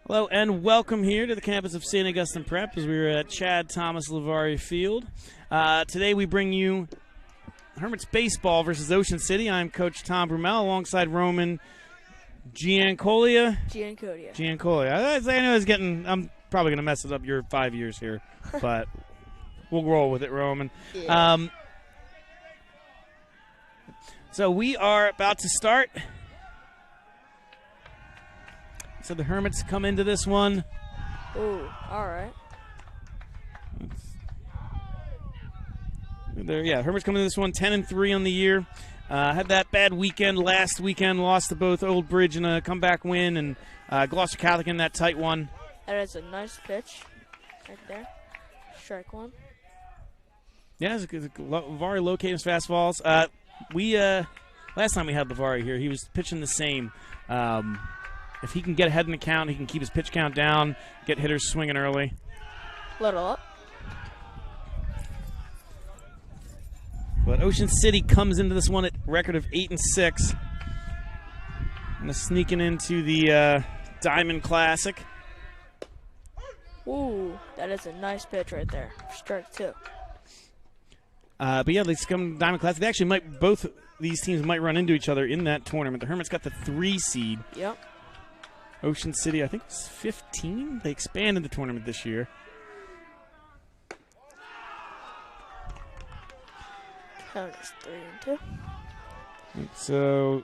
Hello and welcome here to the campus of St. Augustine Prep as we are at Chad Thomas Lavari Field. Today we bring you Hermits Baseball versus Ocean City. I'm Coach Tom Brumell alongside Roman Giancolia. I know I'm probably going to mess it up your 5 years here, but we'll roll with it, Roman. Yeah. So we are about to start. So the Hermits come into this one. Ooh, all right. Hermits come into this one 10-3 on the year. Had that bad weekend last weekend, lost to both Old Bridge in a comeback win, and Gloucester Catholic in that tight one. That is a nice pitch right there. Strike one. Yeah, it's Lavari locating his fastballs. Last time we had Lavari here, he was pitching the same. If he can get ahead in the count, he can keep his pitch count down, get hitters swinging early. Little up. But Ocean City comes into this one at a record of 8-6. And sneaking into the Diamond Classic. Ooh, that is a nice pitch right there. Strike two. But yeah, they come to Diamond Classic. They actually both these teams might run into each other in that tournament. The Hermits got the 3 seed. Yep. Ocean City, I think it's 15. They expanded the tournament this year. Count is 3-2. So,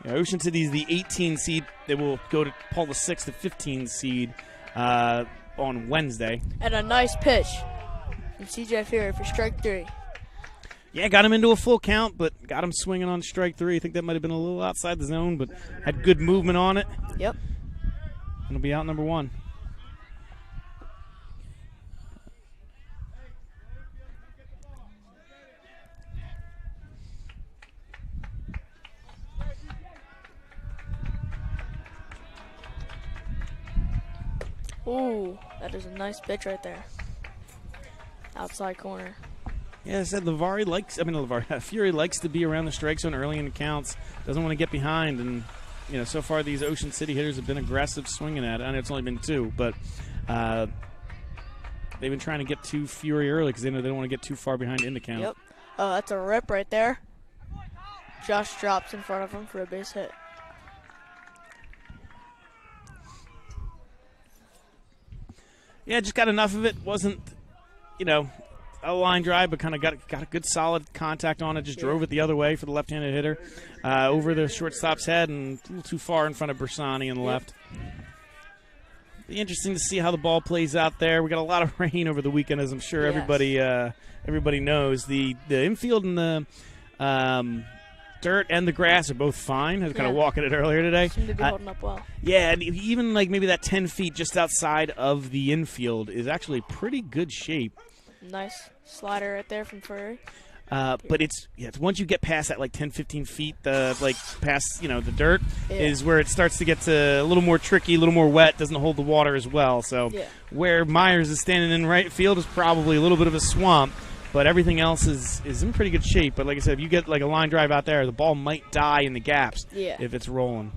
yeah, Ocean City is the 18 seed. They will go to Paul VI, the 15 seed, on Wednesday. And a nice pitch from CJ Fury for strike 3. Yeah, got him into a full count, but got him swinging on strike 3. I think that might have been a little outside the zone, but had good movement on it. Yep. And it'll be out number 1. Ooh, that is a nice pitch right there. Outside corner. Yeah, I said Fury likes to be around the strike zone early in the counts. Doesn't want to get behind, and so far these Ocean City hitters have been aggressive swinging at it. I know it's only been 2, but they've been trying to get to Fury early because they know they don't want to get too far behind in the count. Yep. Oh, that's a rip right there. Josh drops in front of him for a base hit. Yeah, just got enough of it. Wasn't, a line drive, but kind of got a good solid contact on it. Just drove it the other way for the left-handed hitter over the shortstop's head and a little too far in front of Bersani on the left. Be interesting to see how the ball plays out there. We got a lot of rain over the weekend, as I'm sure everybody knows. The infield and the dirt and the grass are both fine. I was kind of walking it earlier today. Seem to be holding up well. Yeah, and even maybe that 10 feet just outside of the infield is actually pretty good shape. Nice slider right there from Furry. But it's once you get past that 10, 15 feet, past the dirt is where it starts to get to a little more tricky, a little more wet. Doesn't hold the water as well. So where Myers is standing in right field is probably a little bit of a swamp, but everything else is in pretty good shape. But like I said, if you get a line drive out there, the ball might die in the gaps if it's rolling.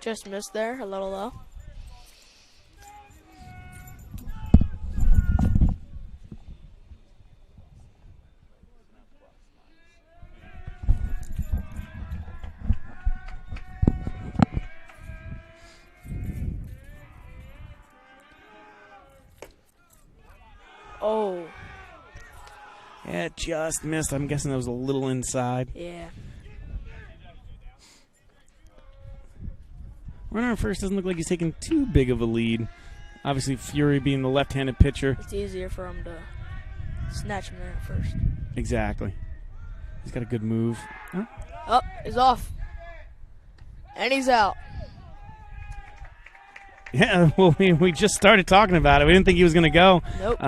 Just missed there, a little low. Oh. Yeah, it just missed. I'm guessing that was a little inside. Yeah. Runner at first doesn't look like he's taking too big of a lead. Obviously, Fury being the left-handed pitcher. It's easier for him to snatch him there at first. Exactly. He's got a good move. Oh, he's off. And he's out. Yeah, well, we just started talking about it. We didn't think he was going to go. Nope.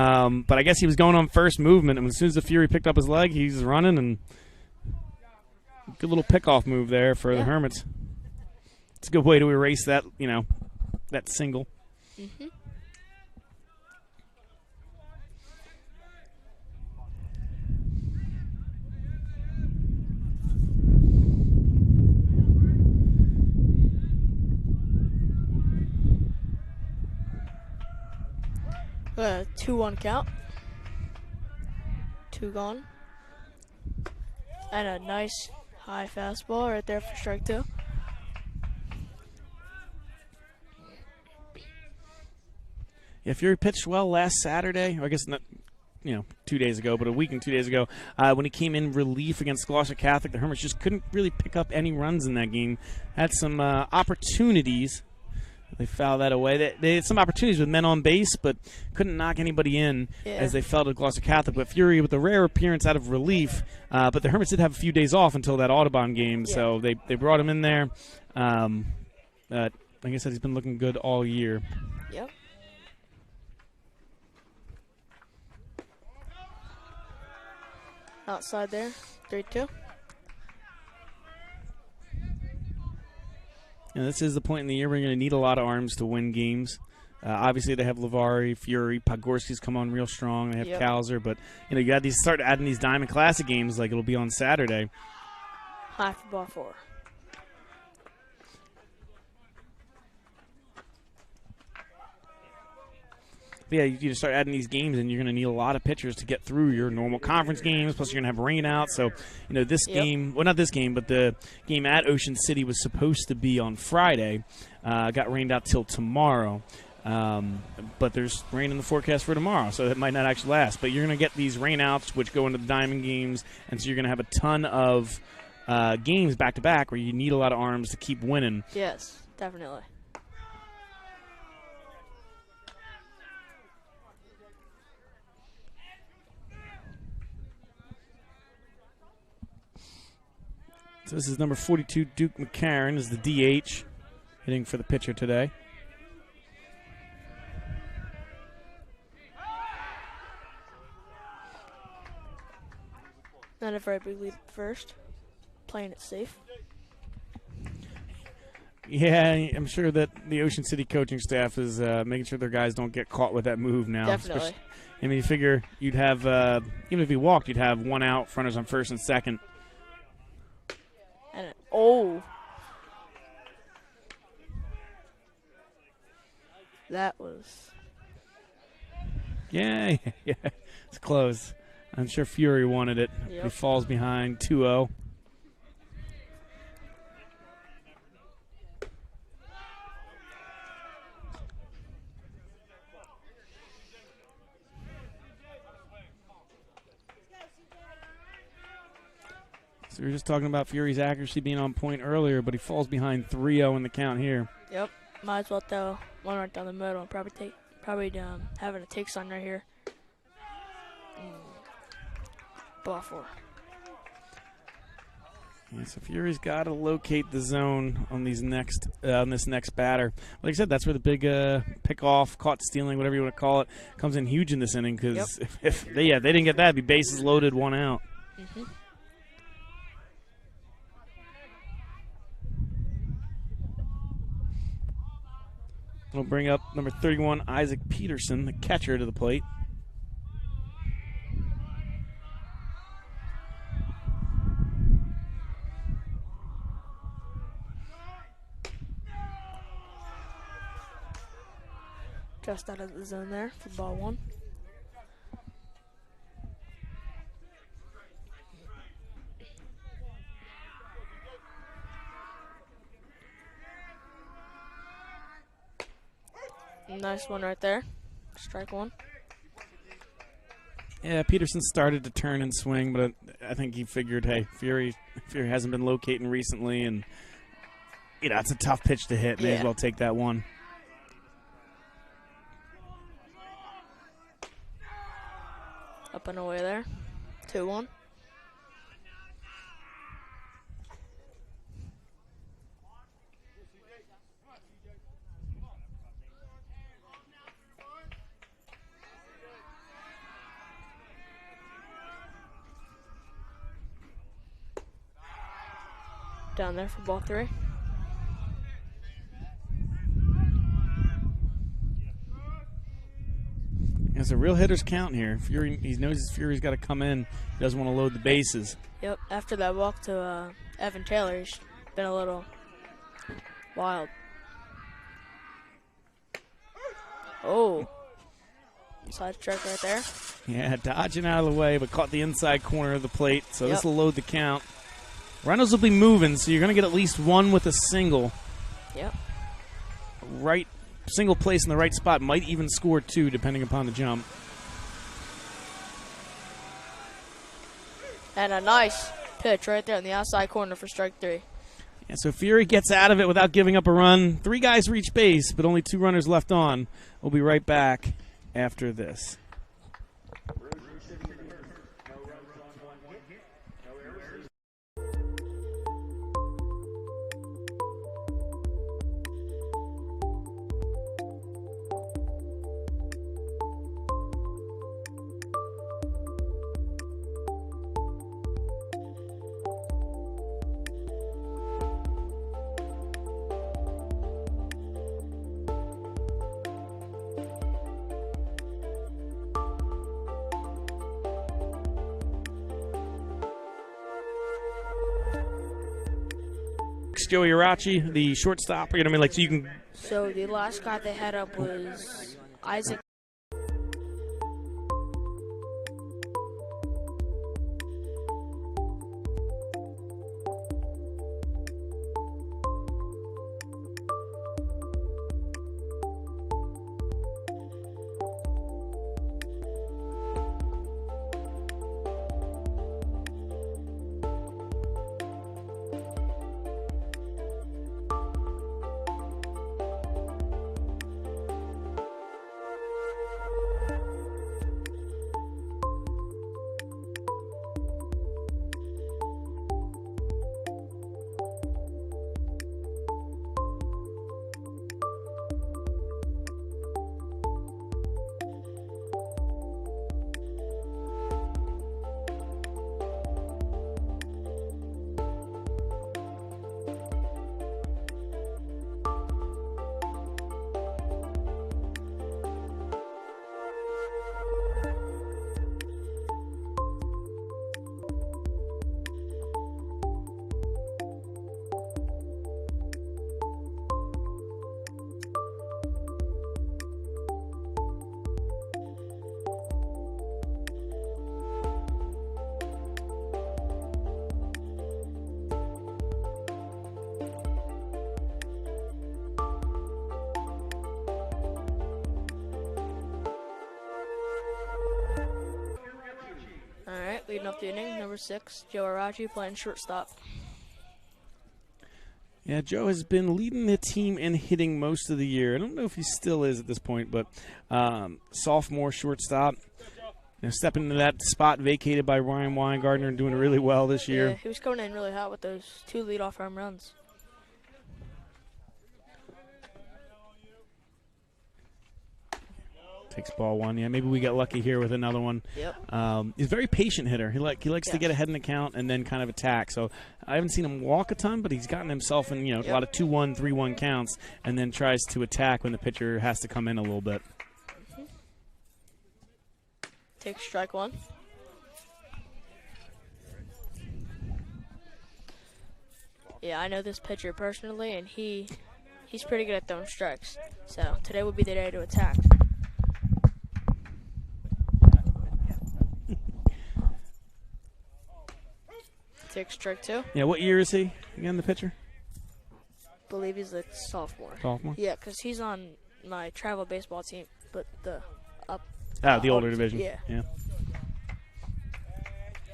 But I guess he was going on first movement, and as soon as the Fury picked up his leg, he's running, and good little pickoff move there for the Hermits. It's a good way to erase that, that single. Mm-hmm. 2-1 count. 2 gone. And a nice high fastball right there for strike 2. Yeah, Fury pitched well last Saturday. Or I guess not, 2 days ago, but a week and 2 days ago when he came in relief against Gloucester Catholic. The Hermits just couldn't really pick up any runs in that game. Had some opportunities. They fouled that away. They had some opportunities with men on base, but couldn't knock anybody in as they fell to Gloucester Catholic. But Fury with a rare appearance out of relief. But the Hermits did have a few days off until that Audubon game, so they brought him in there. Like I said, he's been looking good all year. Yep. Outside there, 3-2. And this is the point in the year where you're going to need a lot of arms to win games. Obviously, they have Lavari, Fury, Podgorski's come on real strong. They have Kalzer, but you got these start adding these Diamond Classic games like it'll be on Saturday. High for ball 4. But yeah, you start adding these games, and you're going to need a lot of pitchers to get through your normal conference games. Plus, you're going to have rain out. So, this game, well, not this game, but the game at Ocean City was supposed to be on Friday. Got rained out till tomorrow. But there's rain in the forecast for tomorrow, so that might not actually last. But you're going to get these rainouts, which go into the Diamond games, and so you're going to have a ton of games back-to-back where you need a lot of arms to keep winning. Yes, definitely. So this is number 42, Duke McCarron, is the DH, hitting for the pitcher today. Not a very big lead at first. Playing it safe. Yeah, I'm sure that the Ocean City coaching staff is making sure their guys don't get caught with that move now. Definitely. I mean, you figure you'd have, even if he walked, you'd have one out, runners on first and second. And that was. Yeah, it's close. I'm sure Fury wanted it. Yep. He falls behind 2-0. So we were just talking about Fury's accuracy being on point earlier, but he falls behind 3-0 in the count here. Yep. Might as well throw one right down the middle and probably having a take sign right here. Ball 4. Yeah, so Fury's got to locate the zone on these on this next batter. Like I said, that's where the big pick off, caught stealing, whatever you want to call it, comes in huge in this inning because if they didn't get that, it'd be bases loaded, 1 out. Mm-hmm. We'll bring up number 31, Isaac Peterson, the catcher, to the plate. Just out of the zone there for ball 1. Nice one right there. Strike 1. Yeah, Peterson started to turn and swing, but I think he figured, hey, Fury hasn't been locating recently, and it's a tough pitch to hit. May as well take that one. Up and away there. 2-1. Down there for ball 3. It's a real hitter's count here. Fury, he knows Fury's got to come in. He doesn't want to load the bases. Yep. After that walk to Evan Taylor, he's been a little wild. Oh. Inside strike right there. Yeah, dodging out of the way, but caught the inside corner of the plate, so Yep. this will load the count. Runners will be moving, so you're going to get at least one with a single. Yep. Right, single place in the right spot might even score 2, depending upon the jump. And a nice pitch right there in the outside corner for strike 3. Yeah, so Fury gets out of it without giving up a run. 3 guys reach base, but only 2 runners left on. We'll be right back after this. Joey Irachi, the shortstop. You know what I mean? Like, so you can. So the last guy they had up was Isaac. All right, leading up the inning, number 6, Joe Arachi playing shortstop. Yeah, Joe has been leading the team in hitting most of the year. I don't know if he still is at this point, but sophomore shortstop. You know, stepping into that spot vacated by Ryan Weingartner and doing really well this year. Yeah, he was coming in really hot with those 2 leadoff home runs. Takes ball 1. Yeah, maybe we get lucky here with another one. Yep. He's a very patient hitter. He likes to Yes. get ahead in the count and then kind of attack. So I haven't seen him walk a ton, but he's gotten himself in a lot of 2-1, 3-1 counts, and then tries to attack when the pitcher has to come in a little bit. Takes strike 1. Yeah, I know this pitcher personally, and he's pretty good at throwing strikes. So today would be the day to attack. Takes strike 2. Yeah, what year is he again, the pitcher? Believe he's a sophomore. Sophomore? Yeah, because he's on my travel baseball team, but the up. The older division. Yeah.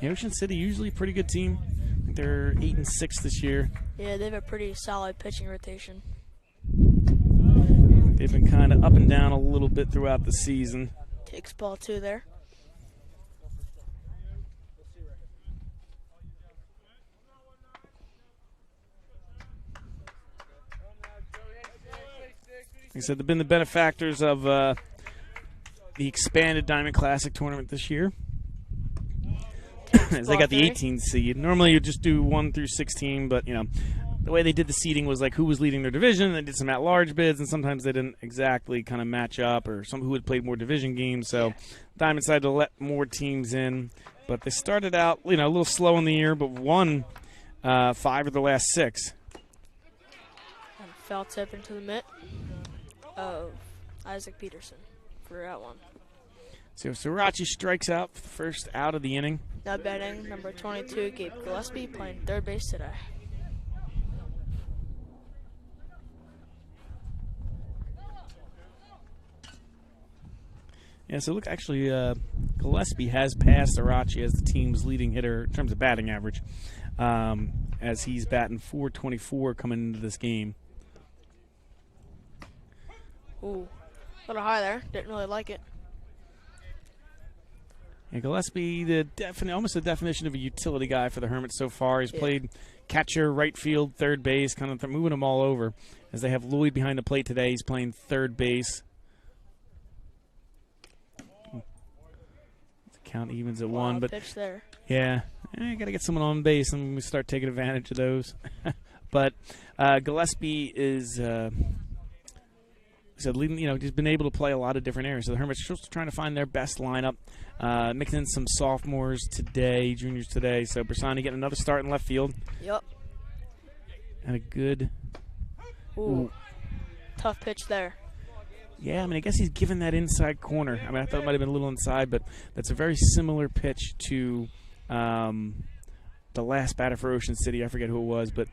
Yeah, Ocean City usually a pretty good team. I think they're 8-6 this year. Yeah, they have a pretty solid pitching rotation. They've been kind of up and down a little bit throughout the season. Takes ball 2 there. Like I said, they've been the benefactors of the expanded Diamond Classic tournament this year. As they got the 18 seed. Normally you just do 1 through 16, but the way they did the seeding was like who was leading their division. They did some at-large bids, and sometimes they didn't exactly kind of match up, or some who had played more division games. So Diamond decided to let more teams in, but they started out a little slow in the year, but won 5 of the last 6. And foul tip into the mitt of Isaac Peterson for out 1. So Srirachi strikes out for the first out of the inning. Now batting number 22, Gabe Gillespie, playing third base today. Yeah, so look, actually, Gillespie has passed Srirachi as the team's leading hitter in terms of batting average, as he's batting .424 coming into this game. Ooh, a little high there. Didn't really like it. And Gillespie, almost the definition of a utility guy for the Hermits so far. He's played catcher, right field, third base, kind of moving them all over. As they have Lloyd behind the plate today, he's playing third base. The count evens at one, but pitch there. Yeah, got to get someone on base and we start taking advantage of those. But Gillespie is. So he's been able to play a lot of different areas. So the Hermits are trying to find their best lineup, mixing in some sophomores today, juniors today. So Bersani getting another start in left field. Yep. And a good. Ooh. Tough pitch there. Yeah, I mean, I guess he's given that inside corner. I mean, I thought it might have been a little inside, but that's a very similar pitch to the last batter for Ocean City. I forget who it was, but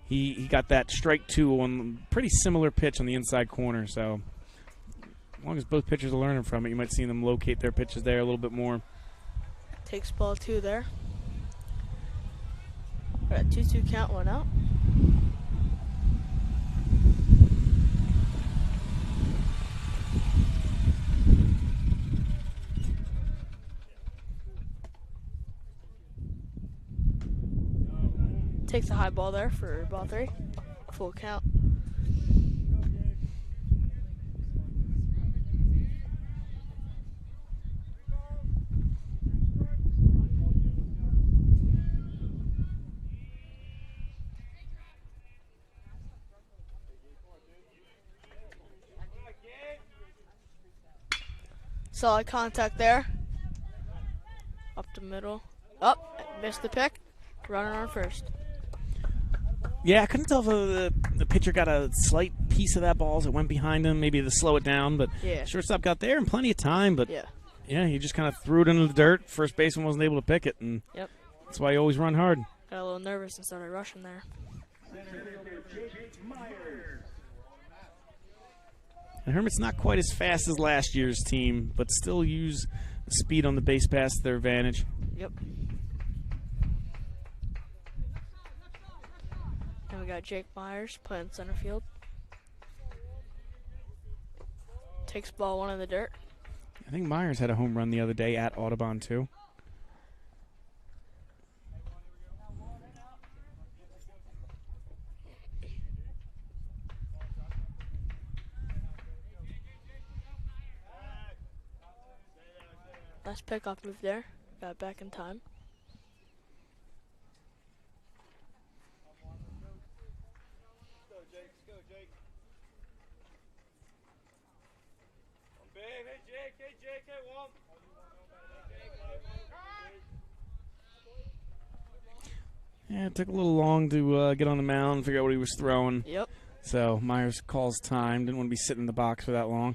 he got that strike two on pretty similar pitch on the inside corner. So as long as both pitchers are learning from it, you might see them locate their pitches there a little bit more. Takes ball two there. We're at 2-2 count, one out. Takes a high ball there for ball three. Full count. Solid contact there. Up the middle. Up, missed the pick. Running on first. Yeah, I couldn't tell if the pitcher got a slight piece of that ball as it went behind him, maybe to slow it down, but shortstop got there in plenty of time, but he just kind of threw it into the dirt. First baseman wasn't able to pick it, and that's why you always run hard. Got a little nervous and started rushing there. The Hermits not quite as fast as last year's team, but still use the speed on the base pass to their advantage. Yep. And we got Jake Myers playing center field. Takes ball one in the dirt. I think Myers had a home run the other day at Audubon, too. Nice pickoff move there. Got it back in time. Yeah, it took a little long to get on the mound and figure out what he was throwing. Yep. So Myers calls time. Didn't want to be sitting in the box for that long.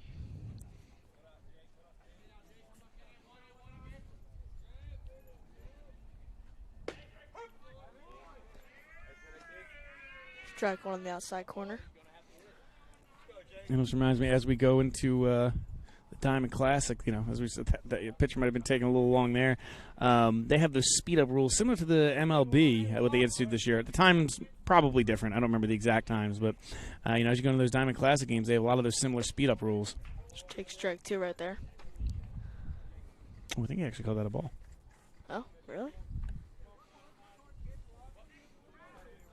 Strike one on the outside corner. And this reminds me, as we go into the Diamond Classic, as we said, that pitcher might have been taking a little long there. They have those speed-up rules similar to the MLB, what they instituted this year. At the times, probably different. I don't remember the exact times, but as you go into those Diamond Classic games, they have a lot of those similar speed-up rules. Just take strike two right there. Oh, I think he actually called that a ball. Oh, really?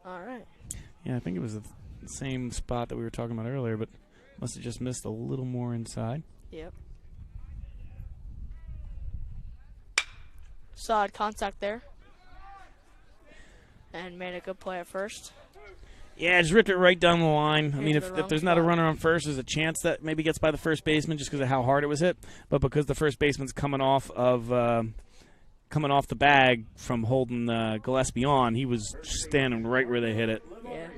All right. Yeah, I think it was the same spot that we were talking about earlier, but must have just missed a little more inside. Yep. Solid contact there. And made a good play at first. Yeah, just ripped it right down the line. I mean, if there's not a spot. runner on first, there's a chance that maybe gets by the first baseman just because of how hard it was hit. But because the first baseman's coming off the bag from holding Gillespie on, he was standing right where they hit it. Yeah.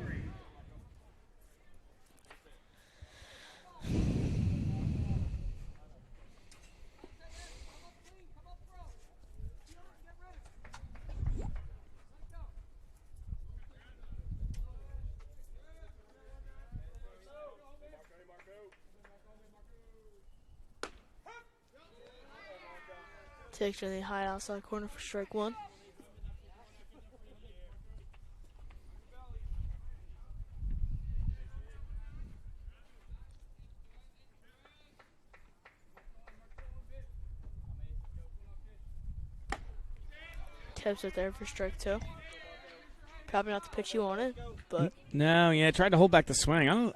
Takes in the high outside corner for strike one. Tips it there for strike two. Probably not the pitch you wanted, but no, yeah, tried to hold back the swing. I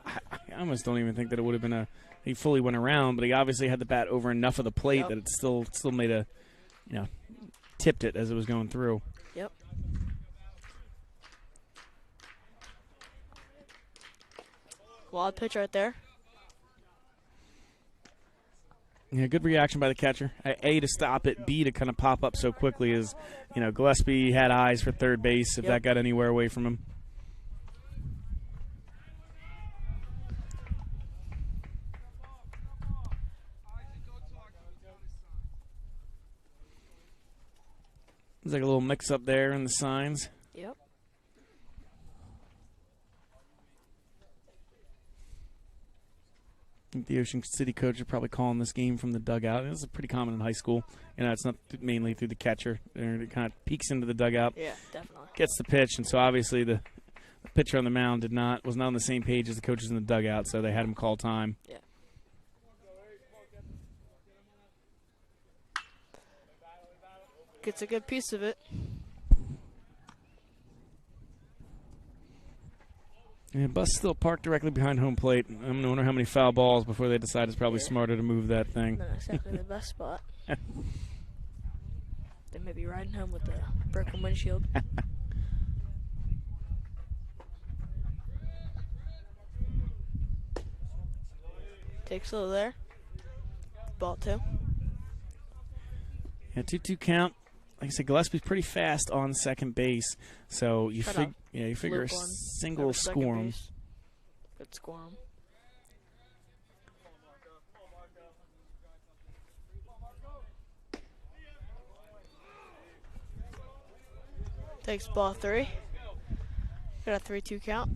almost don't even think that it would have been he fully went around, but he obviously had the bat over enough of the plate that it still made a, tipped it as it was going through. Yep. Wild pitch right there. Yeah, good reaction by the catcher. A, to stop it. B, to kind of pop up so quickly as, Gillespie had eyes for third base if that got anywhere away from him. There's like a little mix-up there in the signs. Yep. I think the Ocean City coach are probably calling this game from the dugout. This is pretty common in high school. It's not mainly through the catcher. It kind of peeks into the dugout. Yeah, definitely. Gets the pitch, and so obviously the pitcher on the mound was not on the same page as the coaches in the dugout, so they had him call time. Yeah. Gets a good piece of it. Yeah, bus still parked directly behind home plate. I'm going to wonder how many foul balls before they decide it's probably smarter to move that thing. Not exactly the best spot. They may be riding home with the broken windshield. Takes slow there. Ball two. Yeah, 2-2 count. Like I said, Gillespie's pretty fast on second base, so you figure a single score him. Good score him. Takes ball three. Got a 3-2 count.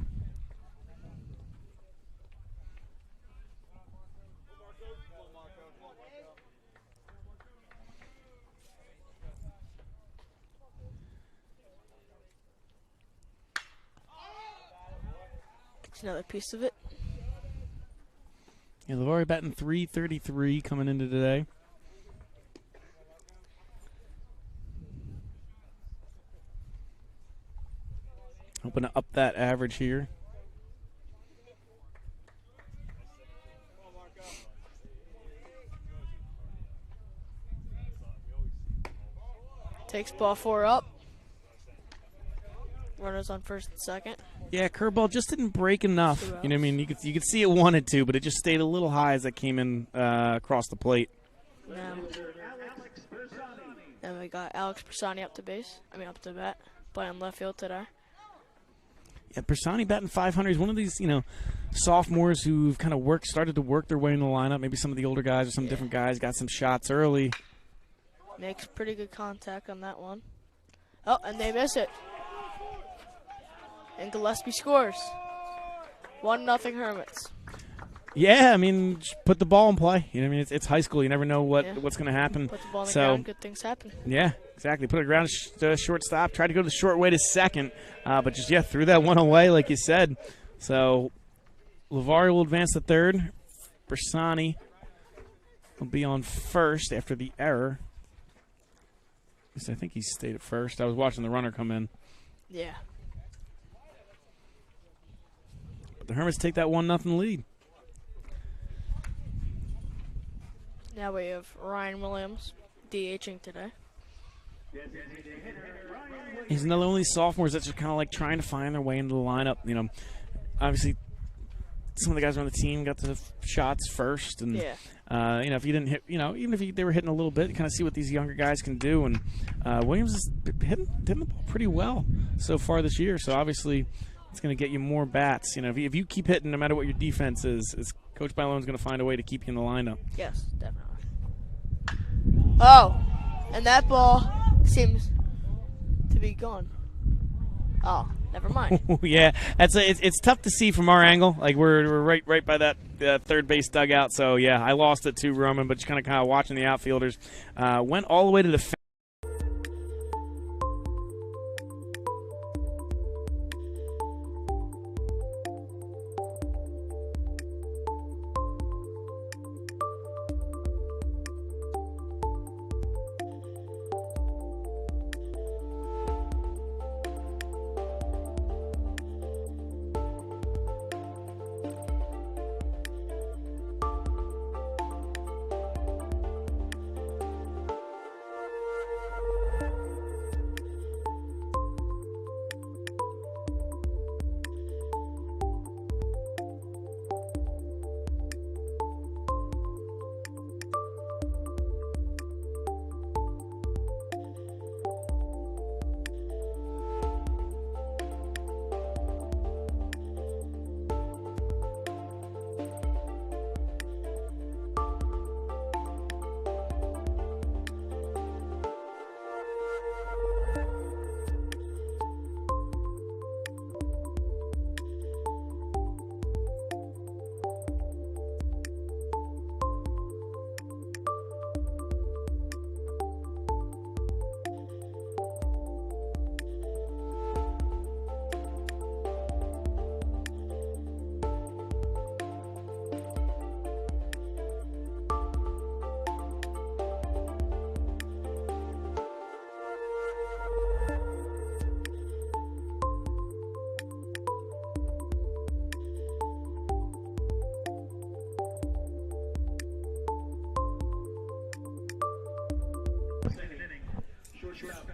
Another piece of it. Yeah, Lavari batting .333 coming into today. Hoping to up that average here. Takes ball four up. Runners on first and second. Yeah, curveball just didn't break enough. You know what I mean? You could see it wanted to, but it just stayed a little high as it came in across the plate. Then we got Alex Persani up to bat, playing left field today. Yeah, Persani batting .500. He's one of these, sophomores who've kind of started to work their way in the lineup. Maybe some of the older guys or some different guys got some shots early. Makes pretty good contact on that one. Oh, and they miss it. And Gillespie scores. 1-0 Hermits. Yeah, I mean, just put the ball in play. You know what I mean? It's high school. You never know what's going to happen. Put the ball on the ground, good things happen. Yeah, exactly. Put it ground to shortstop. Tried to go the short way to second, but just, threw that one away like you said. So Lavari will advance to third. Bersani will be on first after the error. At least I think he stayed at first. I was watching the runner come in. Yeah. The Hermits take that 1-0 lead. Now we have Ryan Williams DHing today. He's another one of these sophomores that's just kind of like trying to find their way into the lineup. Obviously some of the guys on the team got the shots first, and if you didn't hit, even if they were hitting a little bit, kind of see what these younger guys can do. And Williams is hitting the ball pretty well so far this year. So obviously, it's going to get you more bats. If you keep hitting, no matter what your defense is Coach Bailone's going to find a way to keep you in the lineup. Yes, definitely. Oh, and that ball seems to be gone. Oh, never mind. Yeah, it's tough to see from our angle. Like we're right by that third base dugout. So yeah, I lost it to Roman, but just kind of watching the outfielders. Went all the way to the fence.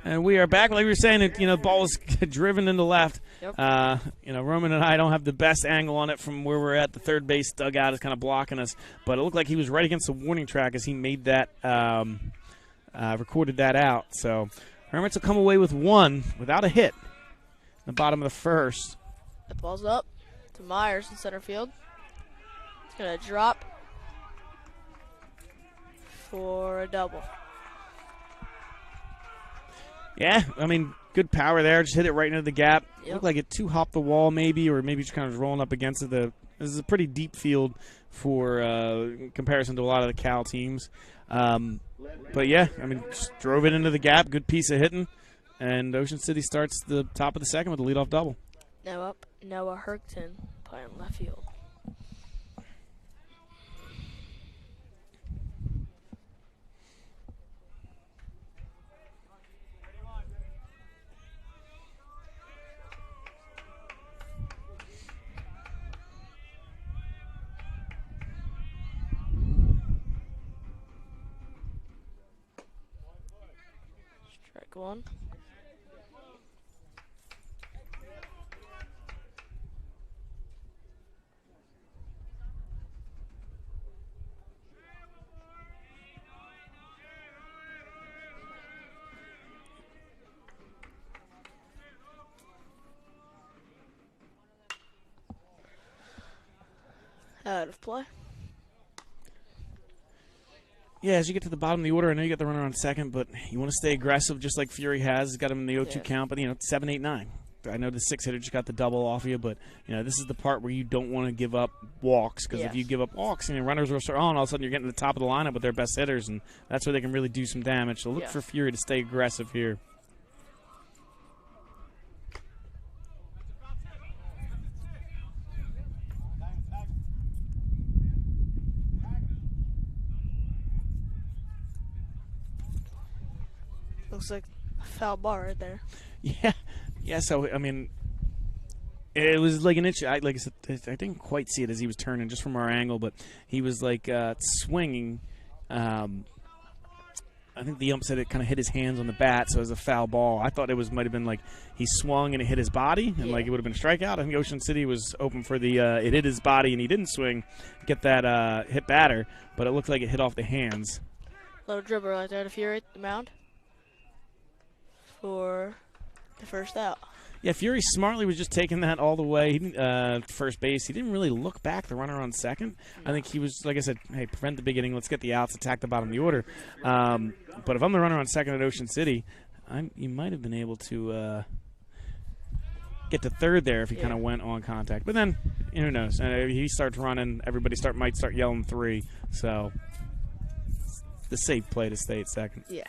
And we are back. Like we were saying, the ball was driven into left. Yep. Roman and I don't have the best angle on it from where we're at. The third base dugout is kind of blocking us. But it looked like he was right against the warning track as he made that, recorded that out. So Hermits will come away with one without a hit in the bottom of the first. The ball's up to Myers in center field. It's going to drop for a double. Yeah, I mean, good power there. Just hit it right into the gap. Yep. Looked like it two-hopped the wall maybe, or maybe just kind of rolling up against it. This is a pretty deep field for in comparison to a lot of the Cal teams. But, yeah, I mean, just drove it into the gap. Good piece of hitting. And Ocean City starts the top of the second with a leadoff double. Now up, Noah Herkton playing left field. Strike one. Out of play. Yeah, as you get to the bottom of the order, I know you got the runner on second, but you want to stay aggressive just like Fury has. He's got him in the 0-2 count, but, 7, 8, 9. I know the six-hitter just got the double off of you, but, this is the part where you don't want to give up walks, because if you give up walks, runners will start on, all of a sudden you're getting to the top of the lineup with their best hitters, and that's where they can really do some damage. So look for Fury to stay aggressive here. Looks like a foul ball right there. Yeah. So I mean, it was like an inch. Like I said, I didn't quite see it as he was turning just from our angle, but he was like swinging. I think the ump said it kind of hit his hands on the bat, so it was a foul ball. I thought it might have been like he swung and it hit his body, and like it would have been a strikeout. I think Ocean City was open for the it hit his body and he didn't swing, get that hit batter, but it looked like it hit off the hands. Little dribble right there to Fury at the mound for the first out. Yeah, Fury smartly was just taking that all the way first base. He didn't really look back, the runner on second. I think he was, like I said, hey, prevent the big inning. Let's get the outs, attack the bottom of the order. But if I'm the runner on second at Ocean City, you might have been able to get to third there if he Yeah. kind of went on contact. But then, who knows? He starts running, everybody might start yelling 3. So the safe play to stay at second. Yeah.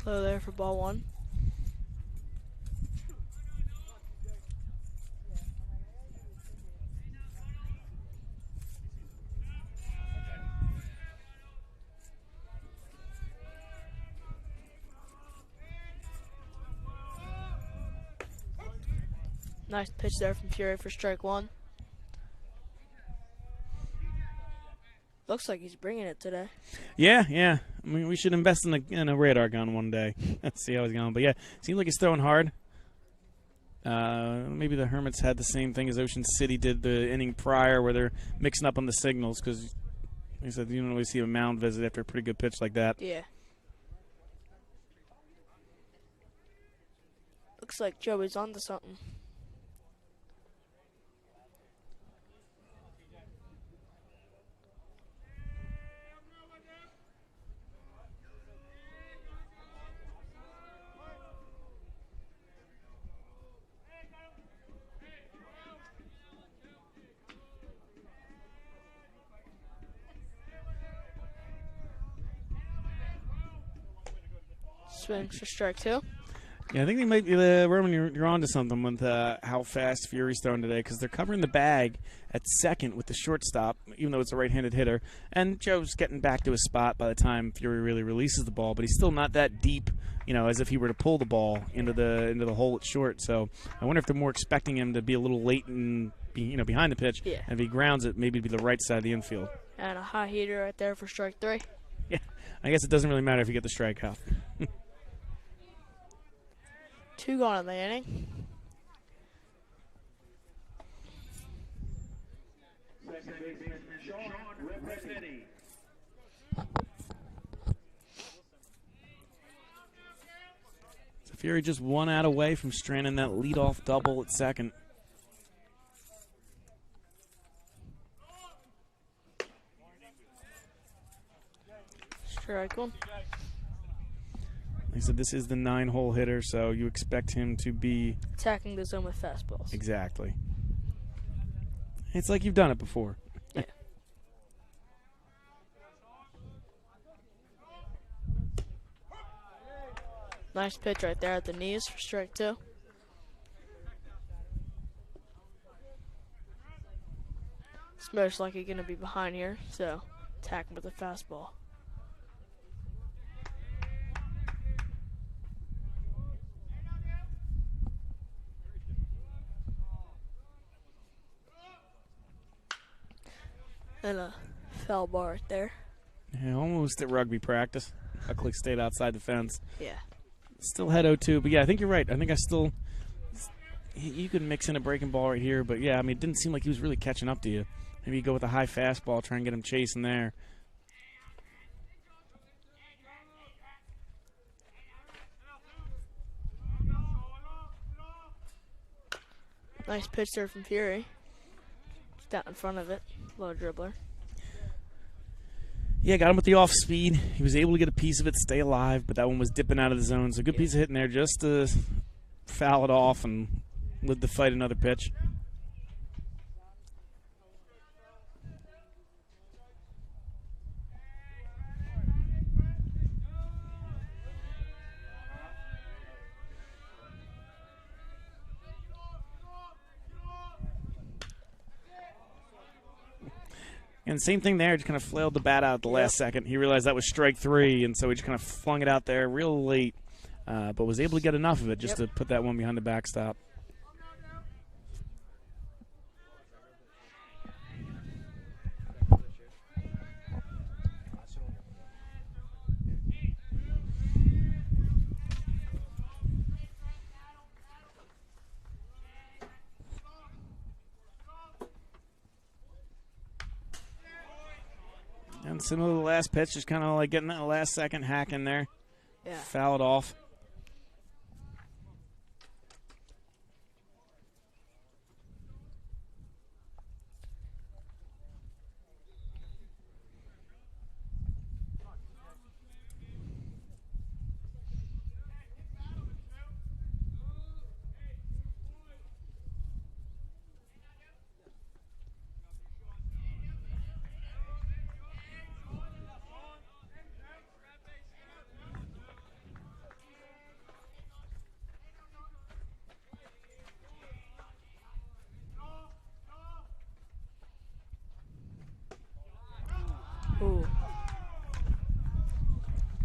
Low there for ball 1. Nice pitch there from Fury for strike 1. Looks like he's bringing it today. Yeah. I mean, we should invest in a radar gun one day. Let's see how he's going. But yeah, seems like he's throwing hard. Maybe the Hermits had the same thing as Ocean City did the inning prior, where they're mixing up on the signals because, like I said, you don't always see a mound visit after a pretty good pitch like that. Yeah. Looks like Joey's onto something. Swings for strike 2. Yeah, I think they might be, Roman, you're on to something with how fast Fury's throwing today, because they're covering the bag at second with the shortstop, even though it's a right-handed hitter. And Joe's getting back to his spot by the time Fury really releases the ball, but he's still not that deep, as if he were to pull the ball into the hole at short. So I wonder if they're more expecting him to be a little late and behind the pitch. Yeah. And if he grounds it, maybe to be the right side of the infield. And a high heater right there for strike 3. Yeah, I guess it doesn't really matter if you get the strikeout. 2 gone in the inning. So Fury just 1 out away from stranding that leadoff double at second. Strike 1. Like I said, this is the 9-hole hitter, so you expect him to be Attacking the zone with fastballs. exactly. It's like you've done it before. Yeah. Nice pitch right there at the knees for strike 2. It's most likely going to be behind here, so attack him with a fastball. And a foul ball right there. Yeah, almost at rugby practice. Luckily stayed outside the fence. Yeah. Still had 0-2, but yeah, I think you're right. I think you could mix in a breaking ball right here, but yeah, I mean, it didn't seem like he was really catching up to you. Maybe you go with a high fastball, try and get him chasing there. Nice pitch there from Fury. Just out in front of it. Low dribbler. Yeah, got him with the off speed. He was able to get a piece of it, stay alive, but that one was dipping out of the zone. So good piece of hitting there just to foul it off and live to fight another pitch. And same thing there, just kind of flailed the bat out at the last second. He realized that was strike 3, and so he just kind of flung it out there real late, but was able to get enough of it just to put that one behind the backstop. And similar to the last pitch, just kind of like getting that last second hack in there. Yeah. Foul it off.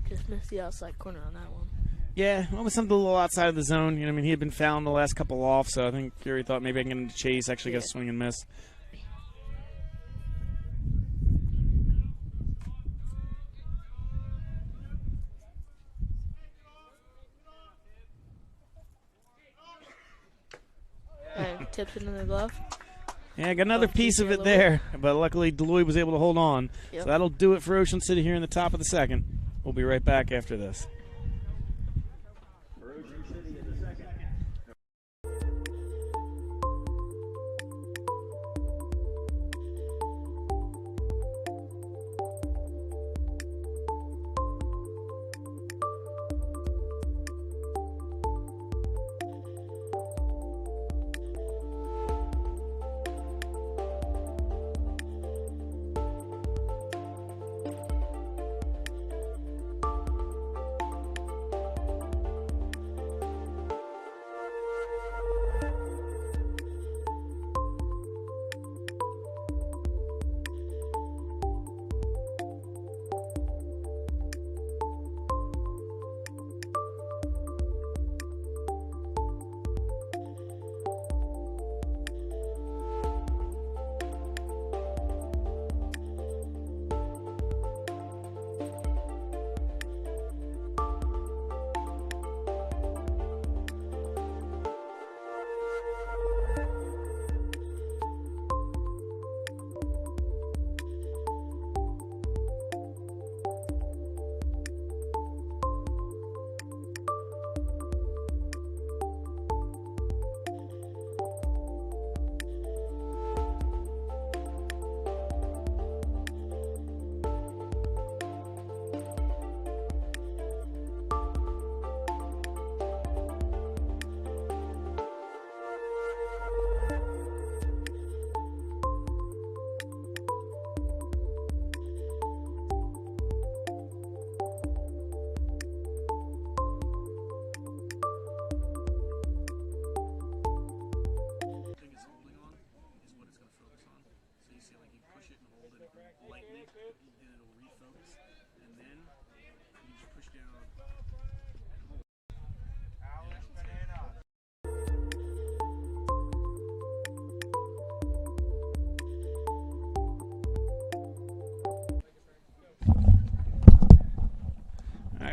Just missed the outside corner on that one. Yeah, well, it was something a little outside of the zone. You know, I mean, he had been fouling the last couple off, so I think Fury thought maybe I can get him to chase. Actually, got a swing and miss. And tips it in the glove. Yeah, got another piece of it there, but luckily Deloitte was able to hold on. Yep. So that'll do it for Ocean City here in the top of the second. We'll be right back after this.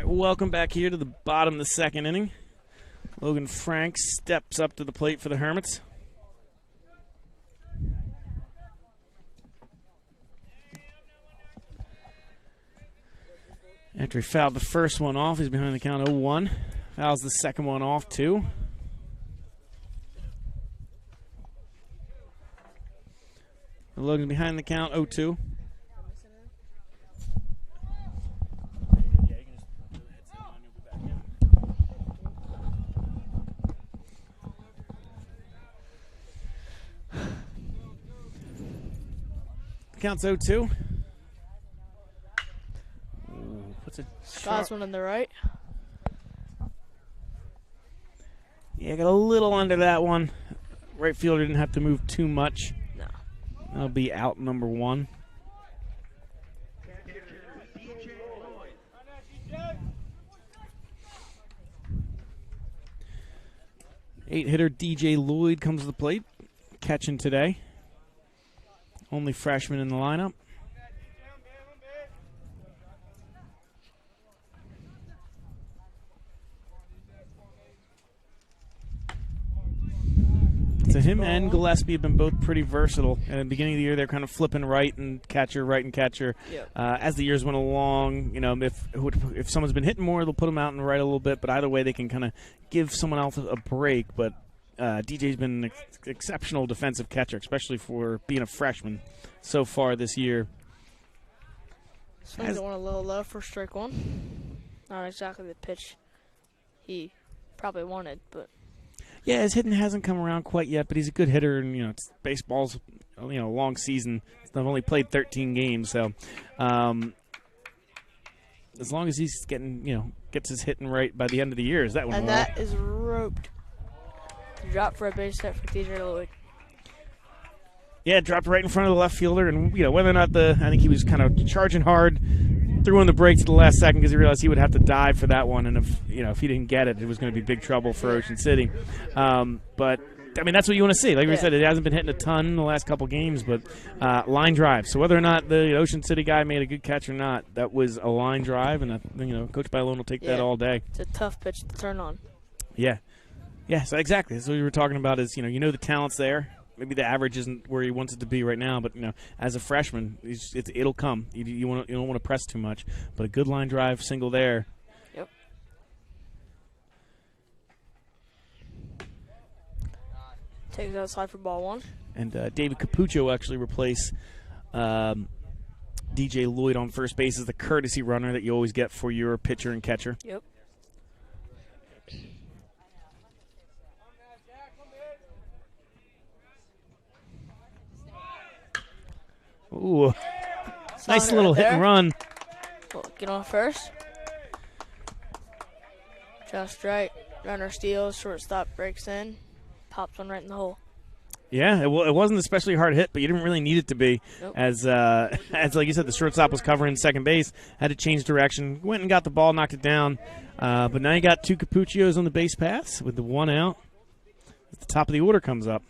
Welcome back here to the bottom of the second inning. Logan Franks steps up to the plate for the Hermits. After he fouled the first one off, he's behind the count 0-1. Fouls the second one off, too. Logan's behind the count 0-2. Counts 0-2. Puts a Last one on the right. Yeah, got a little under that one. Right fielder didn't have to move too much. No. That'll be out number 1. Eight-hitter DJ Lloyd comes to the plate, catching today. Only freshman in the lineup. So him and Gillespie have been both pretty versatile. At the beginning of the year, they're kind of flipping right and catcher. Yep. As the years went along, you know, if someone's been hitting more, they'll put them out and right a little bit. But either way, they can kind of give someone else a break. But DJ's been an exceptional defensive catcher, especially for being a freshman so far this year. Swings one a little low for strike one. Not exactly the pitch he probably wanted, but yeah, his hitting hasn't come around quite yet. But he's a good hitter, and you know, baseball's a long season. I've only played 13 games, so as long as he's gets his hitting right by the end of the year, is that one? And that is roped. Drop for a base hit for DJ Lloyd. Yeah, dropped right in front of the left fielder, and whether or not I think he was kind of charging hard, threw on the brakes at the last second because he realized he would have to dive for that one, and if he didn't get it, it was going to be big trouble for Ocean City. But I mean, that's what you want to see. Like we said, it hasn't been hitting a ton in the last couple games, but line drive. So whether or not the Ocean City guy made a good catch or not, that was a line drive, and Coach Bailon will take that all day. It's a tough pitch to turn on. Yeah. Yeah, so exactly. That's what we were talking about is, the talent's there. Maybe the average isn't where he wants it to be right now, but, as a freshman, it'll come. You don't want to press too much. But a good line drive, single there. Yep. Takes outside for ball one. And David Capuccio will actually replace DJ Lloyd on first base as the courtesy runner that you always get for your pitcher and catcher. Yep. Ooh, nice little hit and run. Well, get on first. Just right. Runner steals. Shortstop breaks in. Pops one right in the hole. Yeah, it wasn't especially hard hit, but you didn't really need it to be. Nope. As like you said, the shortstop was covering second base, had to change direction, went and got the ball, knocked it down. But now you got two Capuccios on the base paths with the one out. At the top of the order comes up.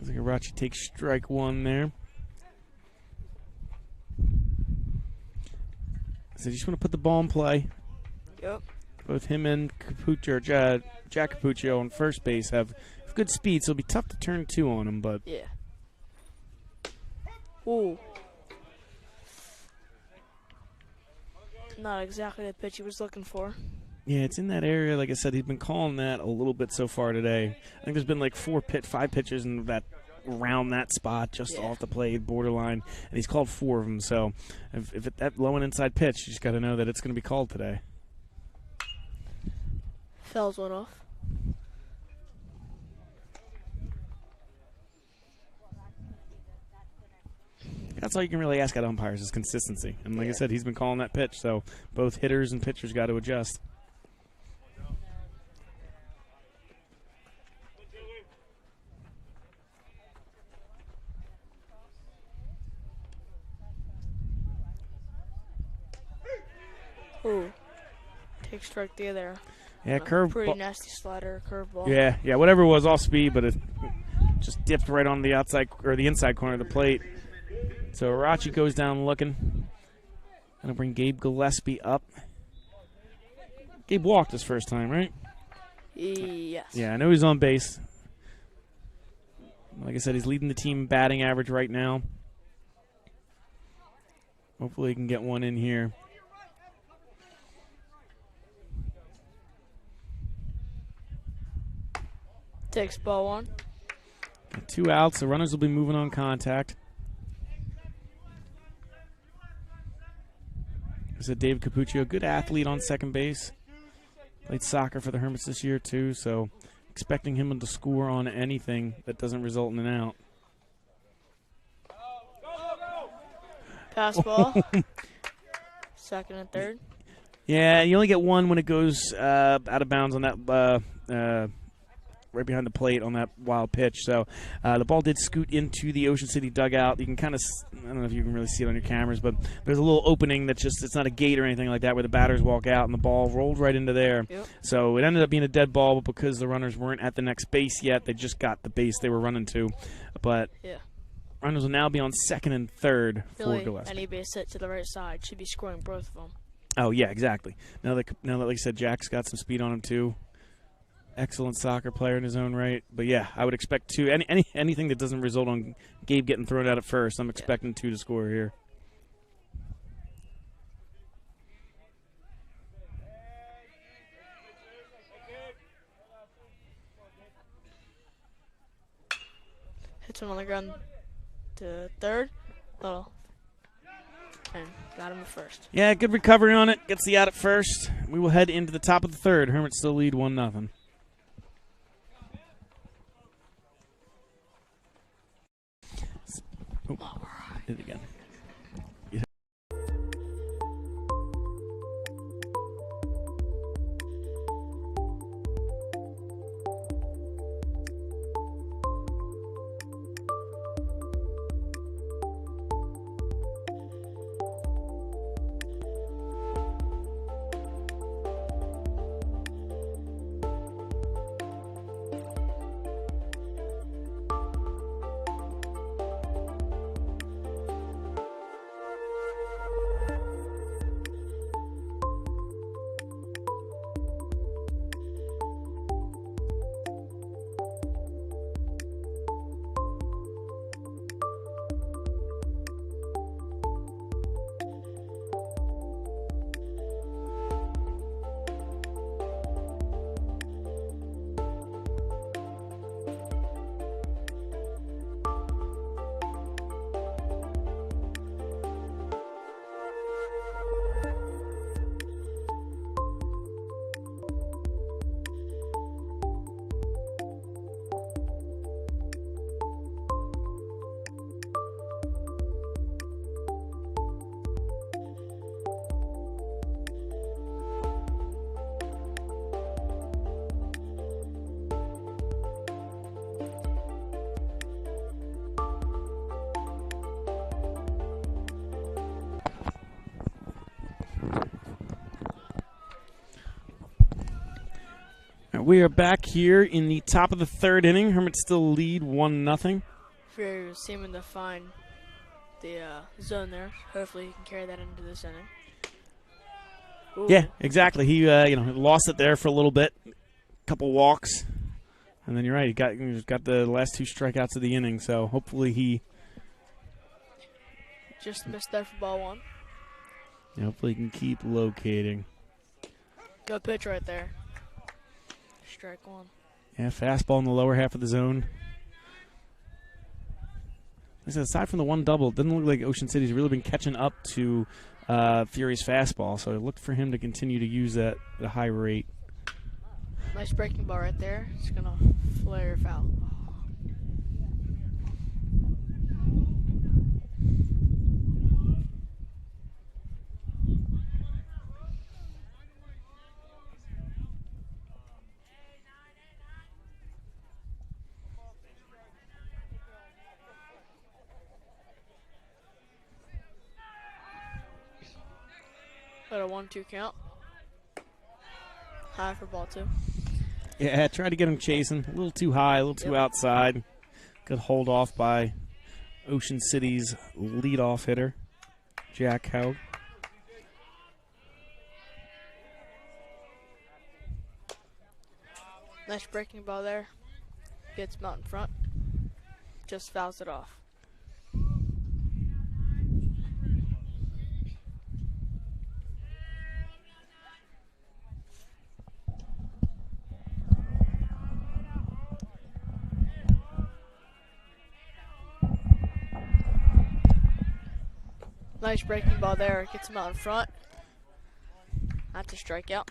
Zagarachi takes strike one there. So you just want to put the ball in play. Yep. Both him and Capuccio, Jack Capuccio on first base have good speed, so it'll be tough to turn two on him. But yeah. Ooh. Not exactly the pitch he was looking for. Yeah, it's in that area. Like I said, he's been calling that a little bit so far today. I think there's been like 5 pitches in that around that spot, just off the plate, borderline, and he's called 4 of them. So if that low and inside pitch, you just got to know that it's going to be called today. Fouls one off. That's all you can really ask out of umpires is consistency. And like I said, he's been calling that pitch, so both hitters and pitchers got to adjust. Ooh. Take strike there. Yeah, curve. Pretty nasty slider, curveball. Yeah, whatever it was, off speed, but it just dipped right on the outside or the inside corner of the plate. So Arachi goes down looking. Gonna bring Gabe Gillespie up. Gabe walked his first time, right? Yes. Yeah, I know he's on base. Like I said, he's leading the team batting average right now. Hopefully he can get one in here. Takes ball one. Got 2 outs, so runners will be moving on contact. I said David Capuccio, good athlete on second base. Played soccer for the Hermits this year too, so expecting him to score on anything that doesn't result in an out. Pass ball. Second and third. Yeah, you only get one when it goes out of bounds on that right behind the plate on that wild pitch. So the ball did scoot into the Ocean City dugout. You can kind of, I don't know if you can really see it on your cameras, but there's a little opening that's just, it's not a gate or anything like that where the batters walk out, and the ball rolled right into there. Yep. So it ended up being a dead ball, but because the runners weren't at the next base yet, they just got the base they were running to. But runners will now be on second and third for Gillespie. Any base hit to the right side should be scoring both of them. Oh, yeah, exactly. Now that, like I said, Jack's got some speed on him too. Excellent soccer player in his own right. But, yeah, I would expect 2. Anything that doesn't result on Gabe getting thrown out at first, I'm expecting 2 to score here. Hits one on the ground to third. Little. And got him at first. Yeah, good recovery on it. Gets the out at first. We will head into the top of the third. Hermits still lead 1-0. Oh, hit it again. We are back here in the top of the third inning. Hermits still lead 1-0. Ferry was seeming to find the zone there. Hopefully he can carry that into this inning. Ooh. Yeah, exactly. He lost it there for a little bit, couple walks, and then you're right. He's got the last 2 strikeouts of the inning. So hopefully he just missed there for ball 1. Yeah, hopefully he can keep locating. Good pitch right there. Strike 1. Yeah, fastball in the lower half of the zone. Like I said, aside from the 1 double, it doesn't look like Ocean City's really been catching up to Fury's fastball, so I looked for him to continue to use that at a high rate. Nice breaking ball right there. It's going to flare foul. Got a 1-2 count. High for ball 2. Yeah, tried to get him chasing. A little too high, a little too outside. Good hold off by Ocean City's leadoff hitter, Jack Haug. Nice breaking ball there. Gets him out in front. Just fouls it off. Nice breaking ball there. Gets him out in front. That's a strikeout.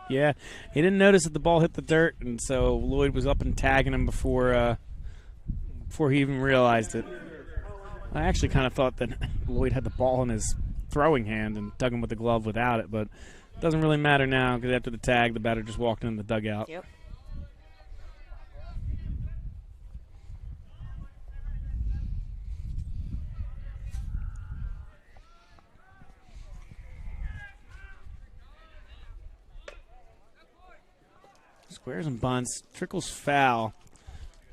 Yeah, he didn't notice that the ball hit the dirt, and so Lloyd was up and tagging him before he even realized it. I actually kind of thought that Lloyd had the ball in his throwing hand and dug him with the glove without it, but it doesn't really matter now because after the tag, the batter just walked in the dugout. Yep. Squares and bunts. Trickles foul.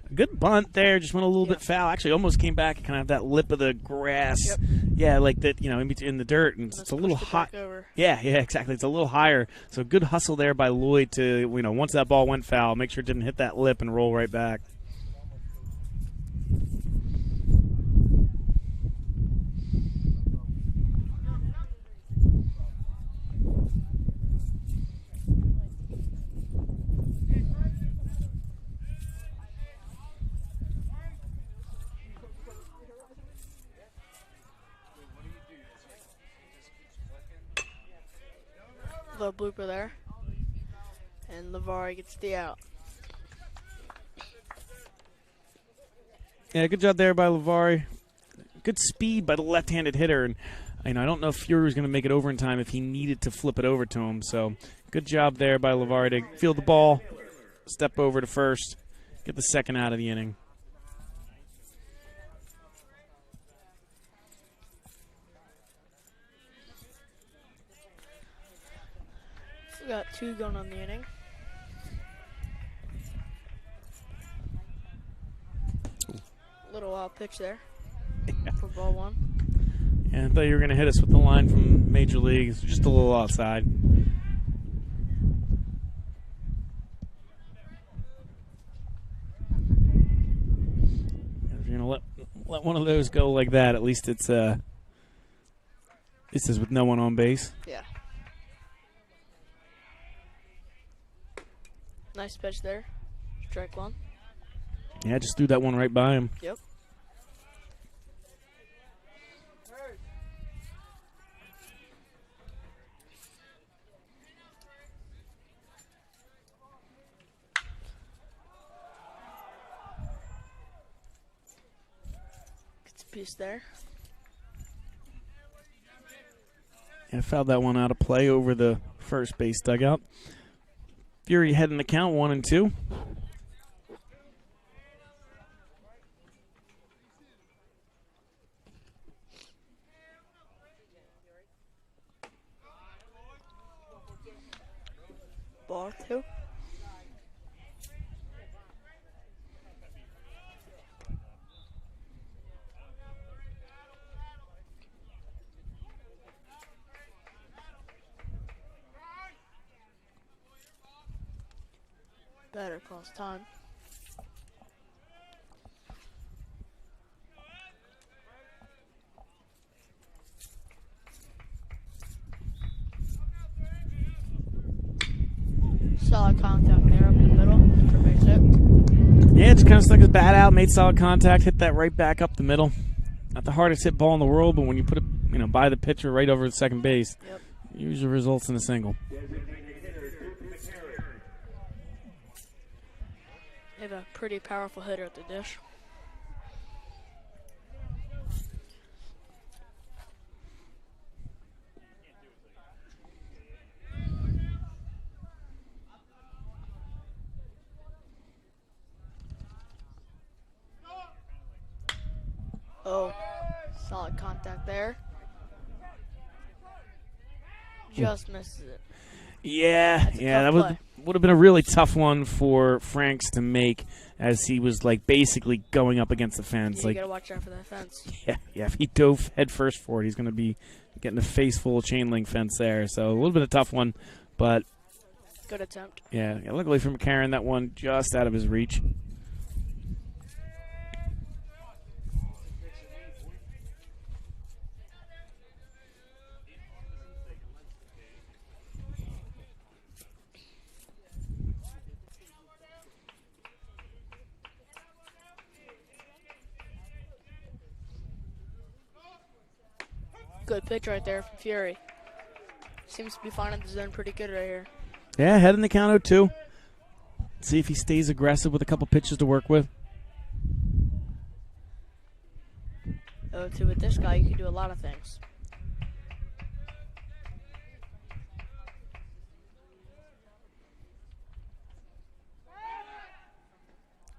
A good bunt there. Just went a little bit foul. Actually, almost came back and kind of that lip of the grass. Yep. Yeah, like that, in between in the dirt. And it's a little hot. Yeah, exactly. It's a little higher. So good hustle there by Lloyd to, once that ball went foul, make sure it didn't hit that lip and roll right back. Little blooper there, and Lavari gets the out. Yeah, good job there by Lavari. good speed by the left-handed hitter, and I don't know if Fury was going to make it over in time if he needed to flip it over to him. So good job there by LeVar to field the ball, step over to first, get the second out of the inning. We got 2 going on the inning. Little wild pitch there for ball 1. Yeah, I thought you were going to hit us with the line from Major League. It's just a little outside. If you're going to let one of those go like that, at least it's this is with no one on base. Yeah. Nice pitch there. Strike 1. Yeah, just threw that one right by him. Yep. Gets a piece there. Yeah, fouled that one out of play over the first base dugout. Fury heading the count 1-2. Ball 2. Better calls time. Solid contact there up in the middle for base hit. Yeah, just kind of stuck his bat out, made solid contact, hit that right back up the middle. Not the hardest hit ball in the world, but when you put it, by the pitcher right over the second base, Yep. it usually results in a single. They have a pretty powerful hitter at the dish. Oh, solid contact there. Just misses it. Yeah, That's a yeah, tough that would have been a really tough one for Franks to make, as he was basically going up against the fence. Yeah, you gotta watch out for that fence. Yeah, if he dove head first for it, he's going to be getting a face full of chain link fence there. So a little bit of a tough one, but Good attempt. yeah, luckily for McCarron, that one just out of his reach. Good pitch right there from Fury. Seems to be finding the zone pretty good right here. Yeah, head in the count 0-2. See if he stays aggressive with a couple pitches to work with. 0-2 with this guy, you can do a lot of things.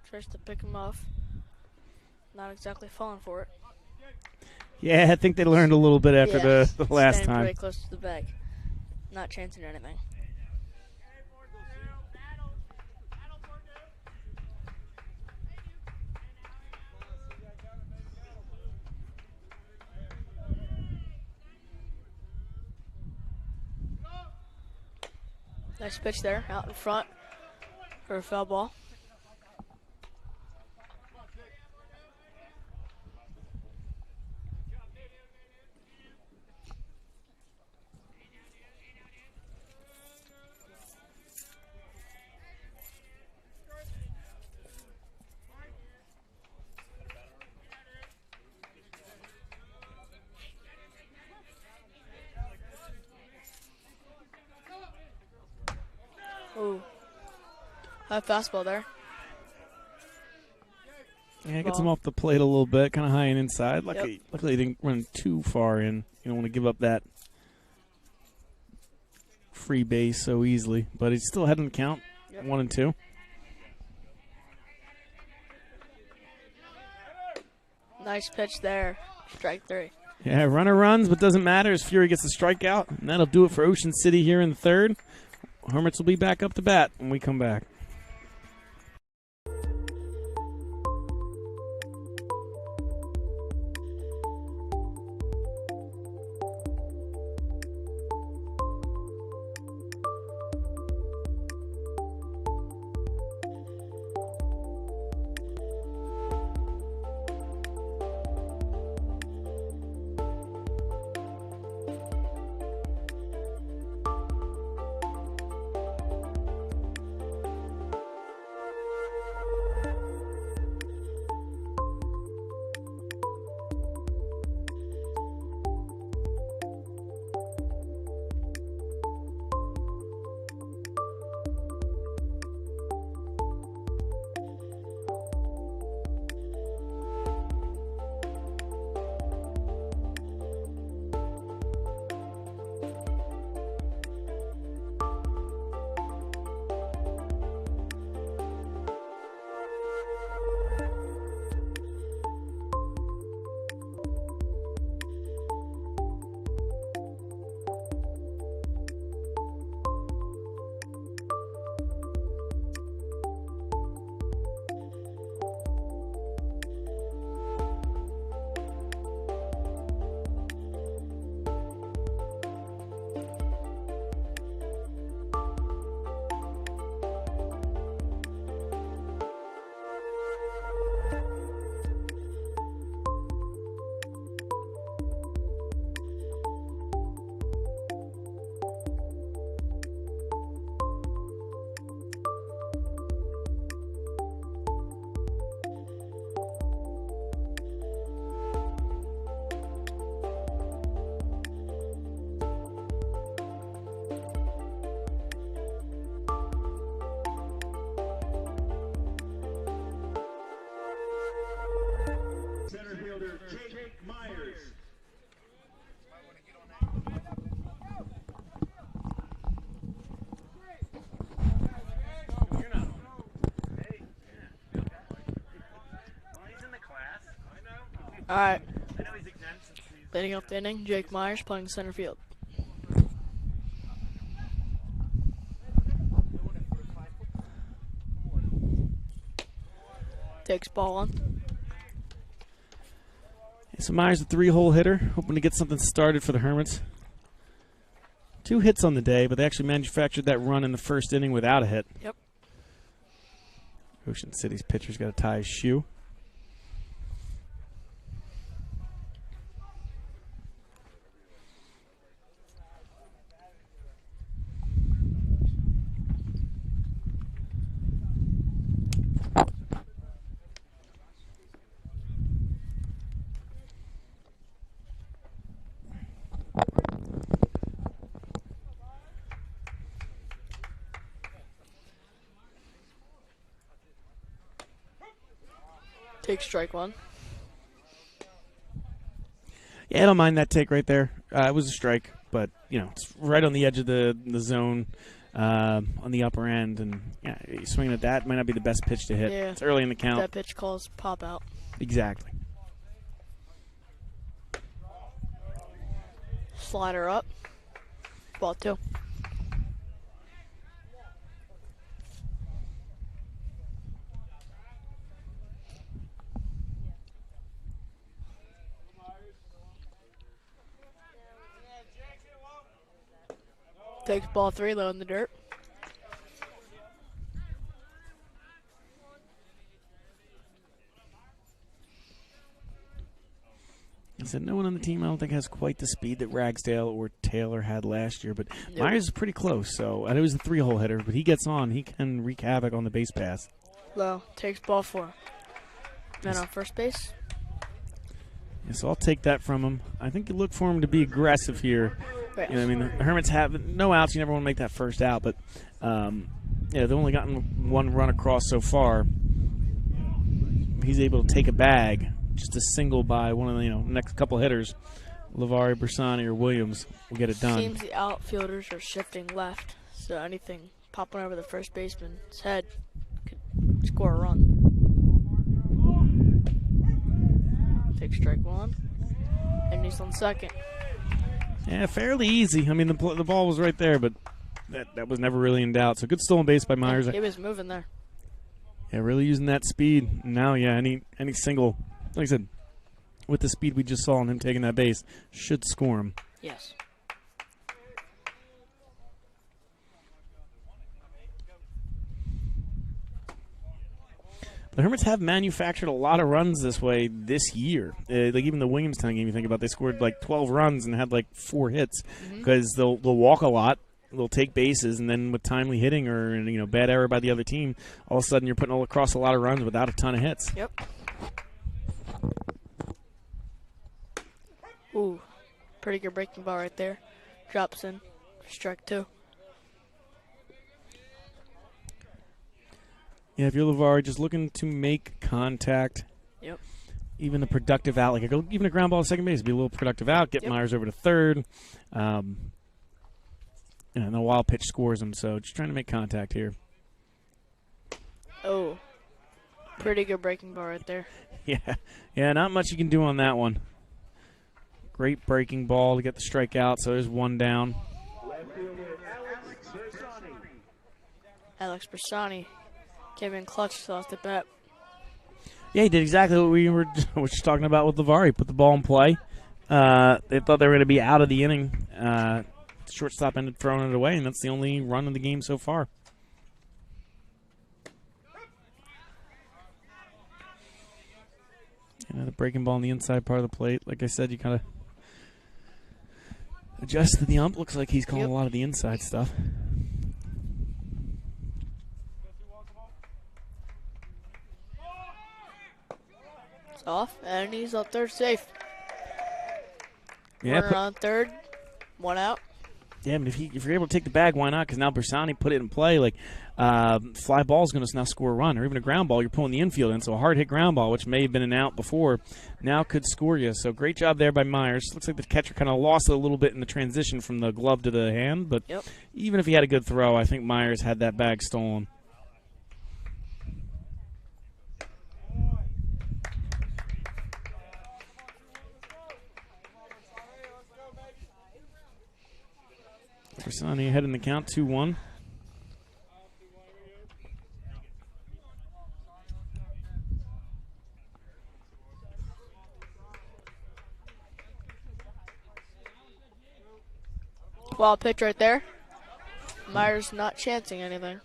Tries to pick him off. Not exactly falling for it. Yeah, I think they learned a little bit after Yeah, the last staying time. pretty close to the bag. Not chancing anything. Nice pitch there, out in front for a foul ball. Ooh. High fastball there. Yeah, it gets him off the plate a little bit, kind of high and inside. Luckily, Yep. luckily, he didn't run too far in. You don't want to give up that free base so easily. But he's still ahead in the count, 1-2. Nice pitch there. Strike 3. Yeah, runner runs, but doesn't matter as Fury gets a strikeout. And that'll do it for Ocean City here in the third. Hermits will be back up to bat when we come back. Center fielder Jake Myers. All right. Leading off the inning, Jake Myers playing center field. Takes ball on. So Myers, a 3-hole hitter, hoping to get something started for the Hermits. 2 hits on the day, but they actually manufactured that run in the first inning without a hit. Yep. Ocean City's pitcher's got to tie his shoe. Takes strike 1. Yeah, I don't mind that take right there. It was a strike, but it's right on the edge of the zone, on the upper end, and yeah, swinging at that might not be the best pitch to hit. Yeah. It's early in the count. That pitch calls pop out. Exactly. Slider up. Ball 2. Takes ball 3 low in the dirt. I said no one on the team I don't think has quite the speed that Ragsdale or Taylor had last year, but Nope. Myers is pretty close. So I know he's a 3-hole hitter, but he gets on. He can wreak havoc on the base pass. Low. Takes ball 4. Man on first base. Yeah, so I'll take that from him. I think you look for him to be aggressive here. Right. I mean, the Hermits have no outs. You never want to make that first out, but they've only gotten 1 run across so far. he's able to take a bag, just a single by one of the next couple hitters, Lavari, Bersani, or Williams will get it done. Seems the outfielders are shifting left, so anything popping over the first baseman's head could score a run. Take strike one, and he's on second. Yeah, fairly easy. I mean, the ball was right there, but that was never really in doubt. So good stolen base by Myers. He was moving there. Yeah, really using that speed. Now, yeah, any single, like I said, with the speed we just saw and him taking that base, should score him. Yes. The Hermits have manufactured a lot of runs this way this year. Like even the Williamstown game, you think about, they scored like 12 runs and had like 4 hits because they'll walk a lot, they'll take bases, and then with timely hitting or bad error by the other team, all of a sudden you're putting across a lot of runs without a ton of hits. Yep. Ooh, pretty good breaking ball right there. Drops in, strike 2. Yeah, if you're Lavari, just looking to make contact. Yep. Even a productive out, like even a ground ball to second base, be a little productive out. Get Myers over to third. And a wild pitch scores him. So just trying to make contact here. Oh, pretty good breaking ball right there. Yeah, not much you can do on that one. Great breaking ball to get the strikeout. So there's one down. Alex Bersani came in clutch off the bat. Yeah, he did exactly what we were just talking about with Lavari. Put the ball in play. They thought they were going to be out of the inning. Shortstop ended throwing it away, and that's the only run of the game so far. The breaking ball on the inside part of the plate. Like I said, you kind of adjust to the ump. Looks like he's calling a lot of the inside stuff. It's off, and he's up third safe. Yeah, Runner on third, 1 out. Yeah, but if you're able to take the bag, why not? Because now Bersani put it in play. Like, fly ball is going to now score a run, or even a ground ball. You're pulling the infield in, so a hard hit ground ball, which may have been an out before, now could score you. So great job there by Myers. Looks like the catcher kind of lost it a little bit in the transition from the glove to the hand, but even if he had a good throw, I think Myers had that bag stolen. Bersani ahead in the count, 2-1. Wild pitch right there. Myers not chancing anything.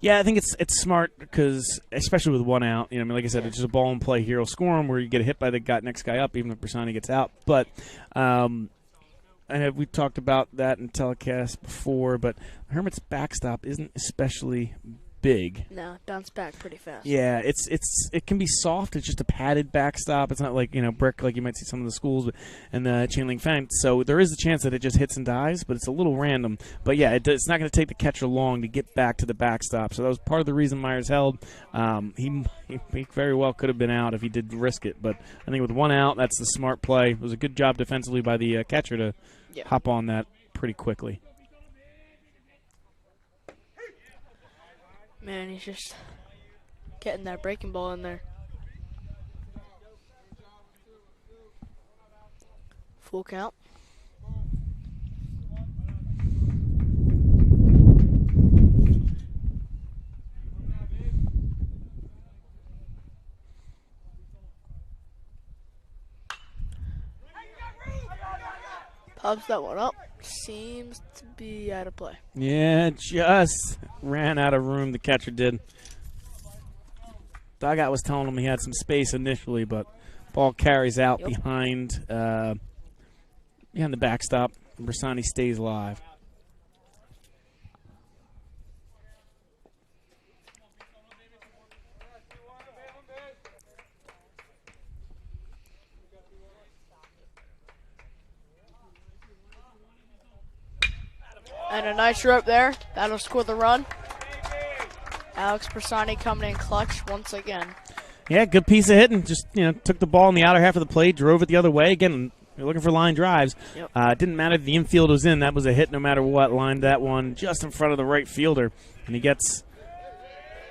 Yeah, I think it's smart because, especially with 1 out, like I said, it's just a ball in play here. He'll score him where you get hit by the next guy up, even if Bersani gets out. But we talked about that in telecast before, but Hermit's backstop isn't especially big. No, it bounced back pretty fast. Yeah, it can be soft. It's just a padded backstop. It's not like brick like you might see some of the schools and the chain link fence. So there is a chance that it just hits and dies, but it's a little random. But yeah, it's not going to take the catcher long to get back to the backstop. So that was part of the reason Myers held. He very well could have been out if he did risk it, but I think with 1 out, that's the smart play. It was a good job defensively by the catcher to hop on that pretty quickly. Man, he's just getting that breaking ball in there. Full count. Pops that one up. Seems to be out of play. Yeah, just ran out of room, the catcher did. Dugout was telling him he had some space initially, but ball carries out behind the backstop. Bersani stays live. And a nice rope there. That'll score the run. Alex Bersani coming in clutch once again. Yeah, good piece of hitting. Just, took the ball in the outer half of the plate, drove it the other way. Again, you're looking for line drives. Yep. Didn't matter if the infield was in. That was a hit no matter what. Lined that one just in front of the right fielder. And he gets,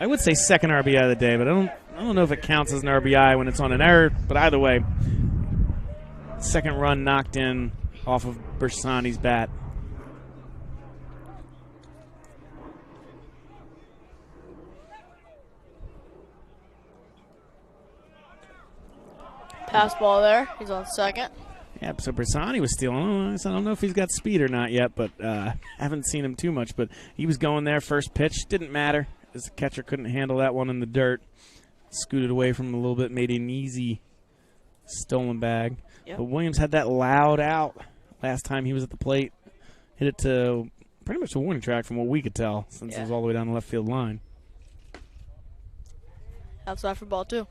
I would say, second RBI of the day, but I don't know if it counts as an RBI when it's on an error. But either way, second run knocked in off of Bersani's bat. Pass ball there. He's on second. Yeah, so Bersani was stealing. I don't know if he's got speed or not yet, but haven't seen him too much. But he was going there. First pitch didn't matter, as the catcher couldn't handle that one in the dirt. Scooted away from him a little bit, made an easy stolen bag. Yep. But Williams had that loud out last time he was at the plate. Hit it to pretty much a warning track from what we could tell, since it was all the way down the left field line. Outside for ball 2.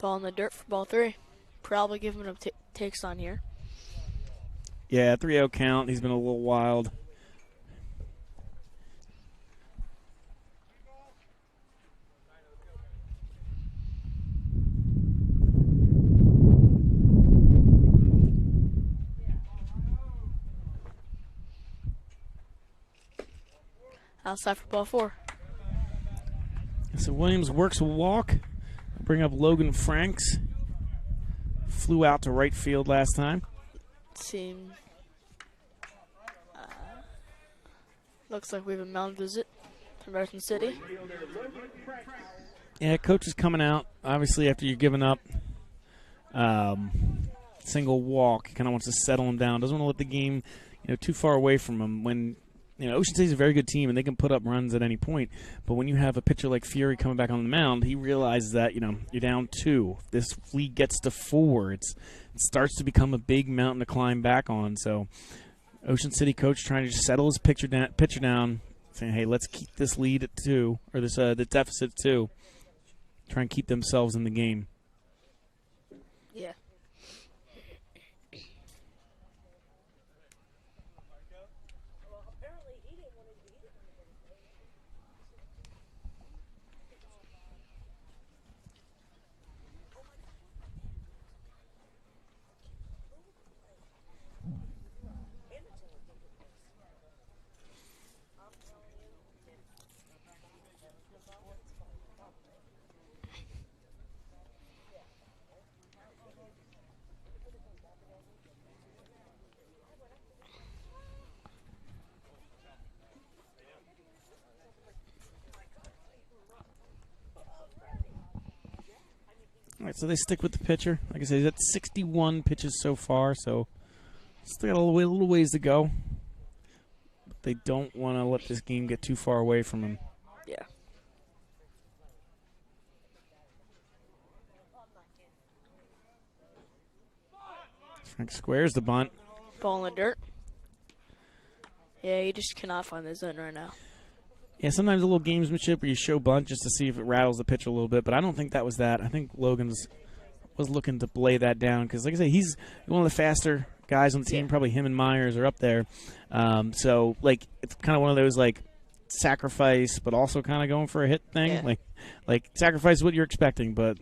Ball in the dirt for ball 3. Probably giving him takes on here. Yeah, 3-0 count. He's been a little wild. Outside for ball 4. So Williams works a walk. Bring up Logan Franks. Flew out to right field last time. Looks like we have a mound visit from American City. Yeah, coach is coming out. Obviously, after you're giving up single walk, he kind of wants to settle him down. Doesn't want to let the game, too far away from him. When Ocean City's a very good team, and they can put up runs at any point. But when you have a pitcher like Fury coming back on the mound, he realizes that, you're down 2. This lead gets to 4. It starts to become a big mountain to climb back on. So Ocean City coach trying to just settle his pitcher down, saying, hey, let's keep this lead at 2, or this the deficit at 2. Try and keep themselves in the game. Yeah. All right, so they stick with the pitcher. Like I said, he's at 61 pitches so far, so still got a little ways to go. But they don't want to let this game get too far away from him. Yeah. Frank squares the bunt. Ball in the dirt. Yeah, you just cannot find the zone right now. Yeah, sometimes a little gamesmanship where you show bunt just to see if it rattles the pitcher a little bit, but I don't think that was that. I think Logan's was looking to lay that down because, like I say, he's one of the faster guys on the team. Probably him and Myers are up there. So, it's kind of one of those, sacrifice, but also kind of going for a hit thing. Yeah. Like sacrifice what you're expecting, but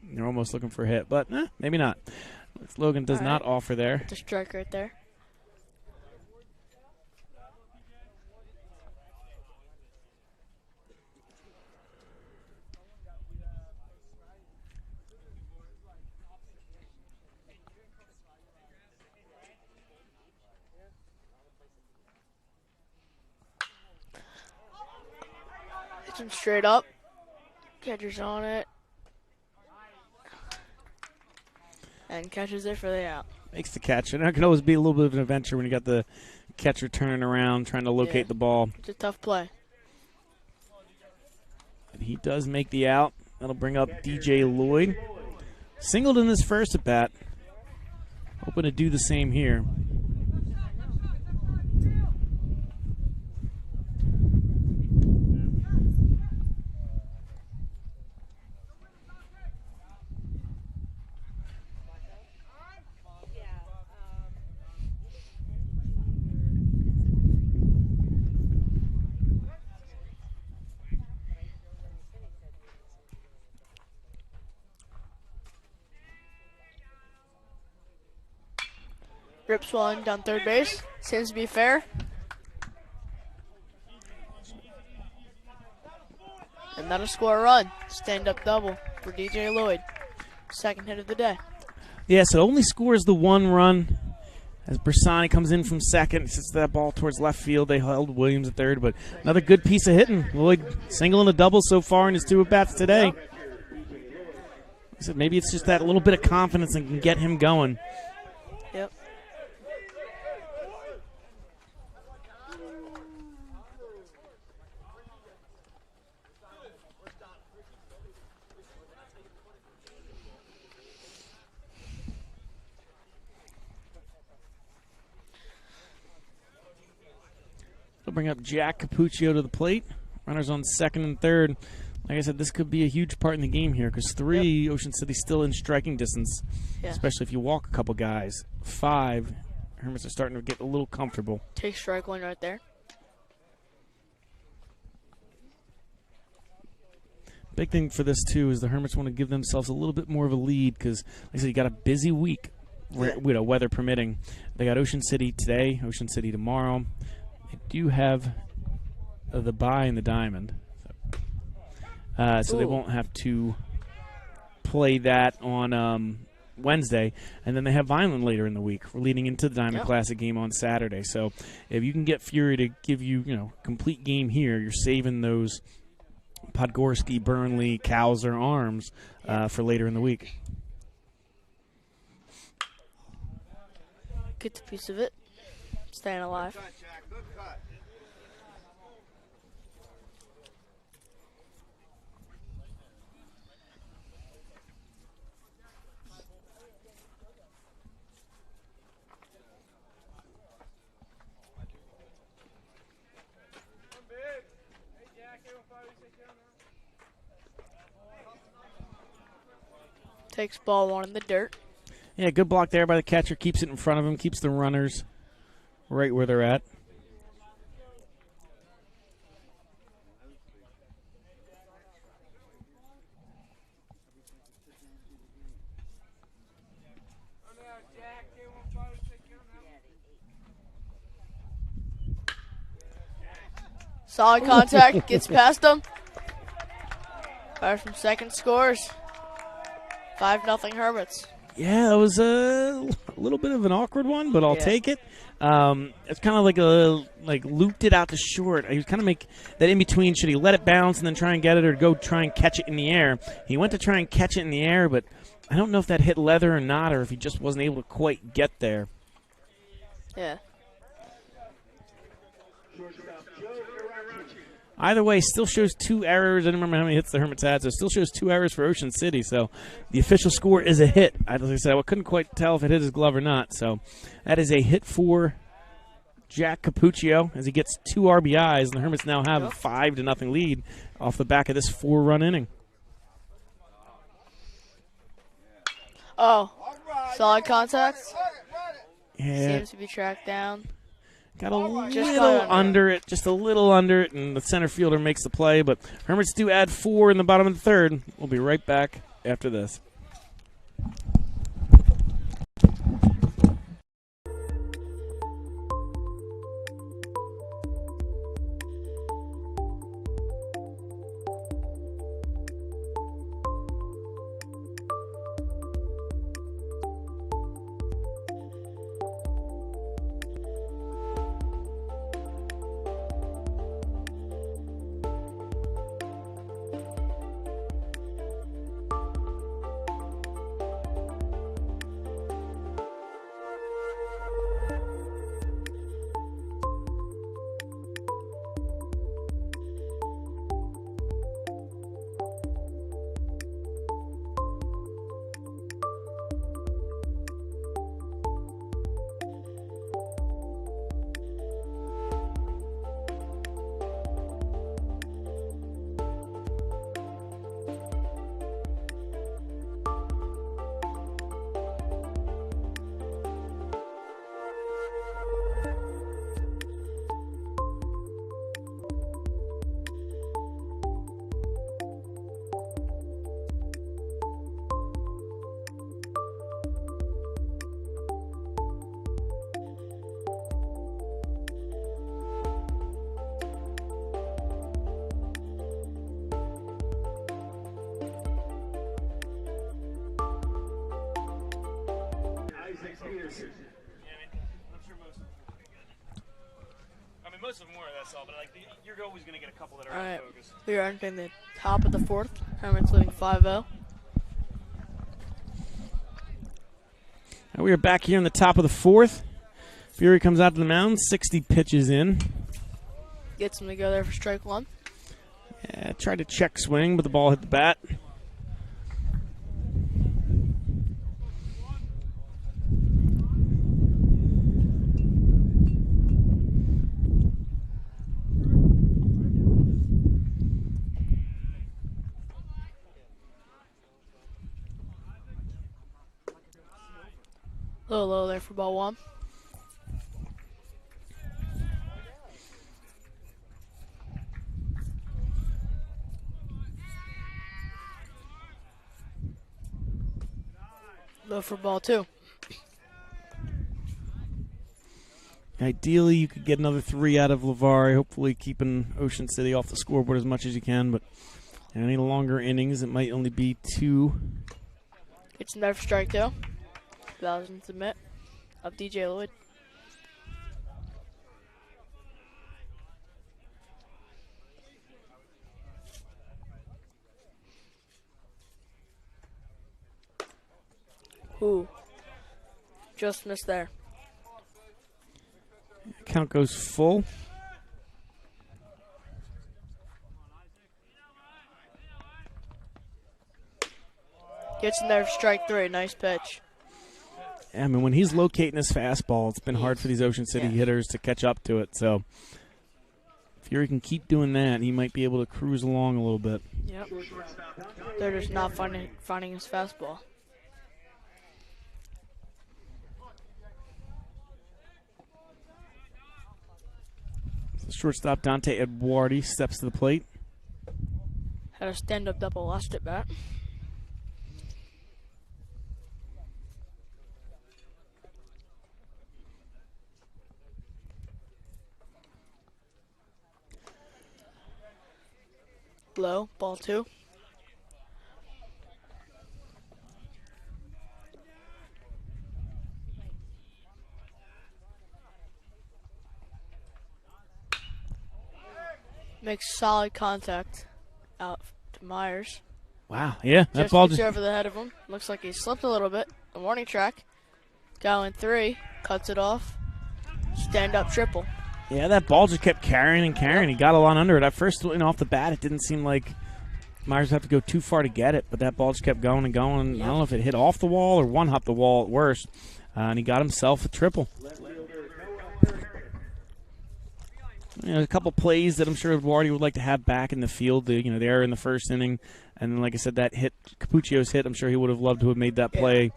you're almost looking for a hit. But maybe not. Logan does not offer there. It's a strike right there. Hits him straight up. Catcher's on it. And catches it for the out. Makes the catch. And that can always be a little bit of an adventure when you got the catcher turning around, trying to locate the ball. It's a tough play. And he does make the out. That'll bring up DJ Lloyd. Singled in his first at bat. Hoping to do the same here. Rips one down third base. Seems to be fair. And that'll score a run. Stand-up double for DJ Lloyd. Second hit of the day. Yeah, so only scores the one run as Bersani comes in from second. Sits that ball towards left field. They held Williams at third, but another good piece of hitting. Lloyd single and a double so far in his 2 at-bats today. I said maybe it's just that little bit of confidence that can get him going. Yep. They'll bring up Jack Capuccio to the plate. Runners on second and third. Like I said, this could be a huge part in the game here because 3, Ocean City's still in striking distance, especially if you walk a couple guys. 5, Hermits are starting to get a little comfortable. Take strike one right there. Big thing for this, too, is the Hermits want to give themselves a little bit more of a lead because, like I said, you got a busy week, weather permitting. They got Ocean City today, Ocean City tomorrow. They do have the bye in the Diamond. So they won't have to play that on Wednesday. And then they have Vineland later in the week. We're leading into the Diamond Classic game on Saturday. So if you can get Fury to give you, complete game here, you're saving those Podgorski, Burnley, Cowser arms for later in the week. Gets a piece of it. Staying alive. Takes ball one in the dirt. Yeah, good block there by the catcher. Keeps it in front of him. Keeps the runners right where they're at. Solid contact. Gets past him. Fire from second, scores. 5-0 Hermits. Yeah, that was a little bit of an awkward one, but I'll take it. It's kind of like looped it out to short. He was kind of make that in between. Should he let it bounce and then try and get it, or go try and catch it in the air? He went to try and catch it in the air, but I don't know if that hit leather or not, or if he just wasn't able to quite get there. Yeah. Either way, still shows 2 errors. I don't remember how many hits the Hermits had, so it still shows 2 errors for Ocean City. So the official score is a hit. As I said, I couldn't quite tell if it hit his glove or not. So that is a hit for Jack Capuccio as he gets 2 RBIs, and the Hermits now have a 5-0 lead off the back of this 4-run inning. Oh, solid contact. Yeah. Seems to be tracked down. Got a little under it, just a little under it, and the center fielder makes the play. But Hermits do add 4 in the bottom of the third. We'll be right back after this. Anderson. Most of them were, that's all, but like you're always going to get a couple that are All out right, of focus. we are entering the top of the fourth. Hermits leading 5-0. Now we are back here in the top of the fourth. Fury comes out to the mound, 60 pitches in. Gets him to go there for strike one. Yeah, tried to check swing, but the ball hit the bat. A little low there for ball one. Low for ball two. Ideally, you could get another 3 out of Lavari, hopefully keeping Ocean City off the scoreboard as much as you can, but any longer innings, it might only be 2. It's another strike two. Thousand submit of DJ Lloyd. Ooh. Just missed there. Count goes full. Gets in there for strike three. Nice pitch. I mean, when he's locating his fastball, it's been hard for these Ocean City hitters to catch up to it. So if Fury can keep doing that, he might be able to cruise along a little bit. Yep. They're just not finding his fastball. So shortstop Dante Eduardi steps to the plate. Had a stand-up double, lost it back. Low, ball two. Makes solid contact out to Myers. Wow, yeah, that Just ball gets just over the head of him. Looks like he slipped a little bit. A warning track. Going 3, cuts it off. Stand-up triple. Yeah, that ball just kept carrying and carrying. He got a lot under it. At first, off the bat, it didn't seem like Myers would have to go too far to get it, but that ball just kept going and going. I don't know if it hit off the wall or one-hopped the wall at worst, and he got himself a triple. A couple plays that I'm sure Eduardi would like to have back in the field. The error in the first inning, and then, like I said, that hit, Capuccio's hit. I'm sure he would have loved to have made that play,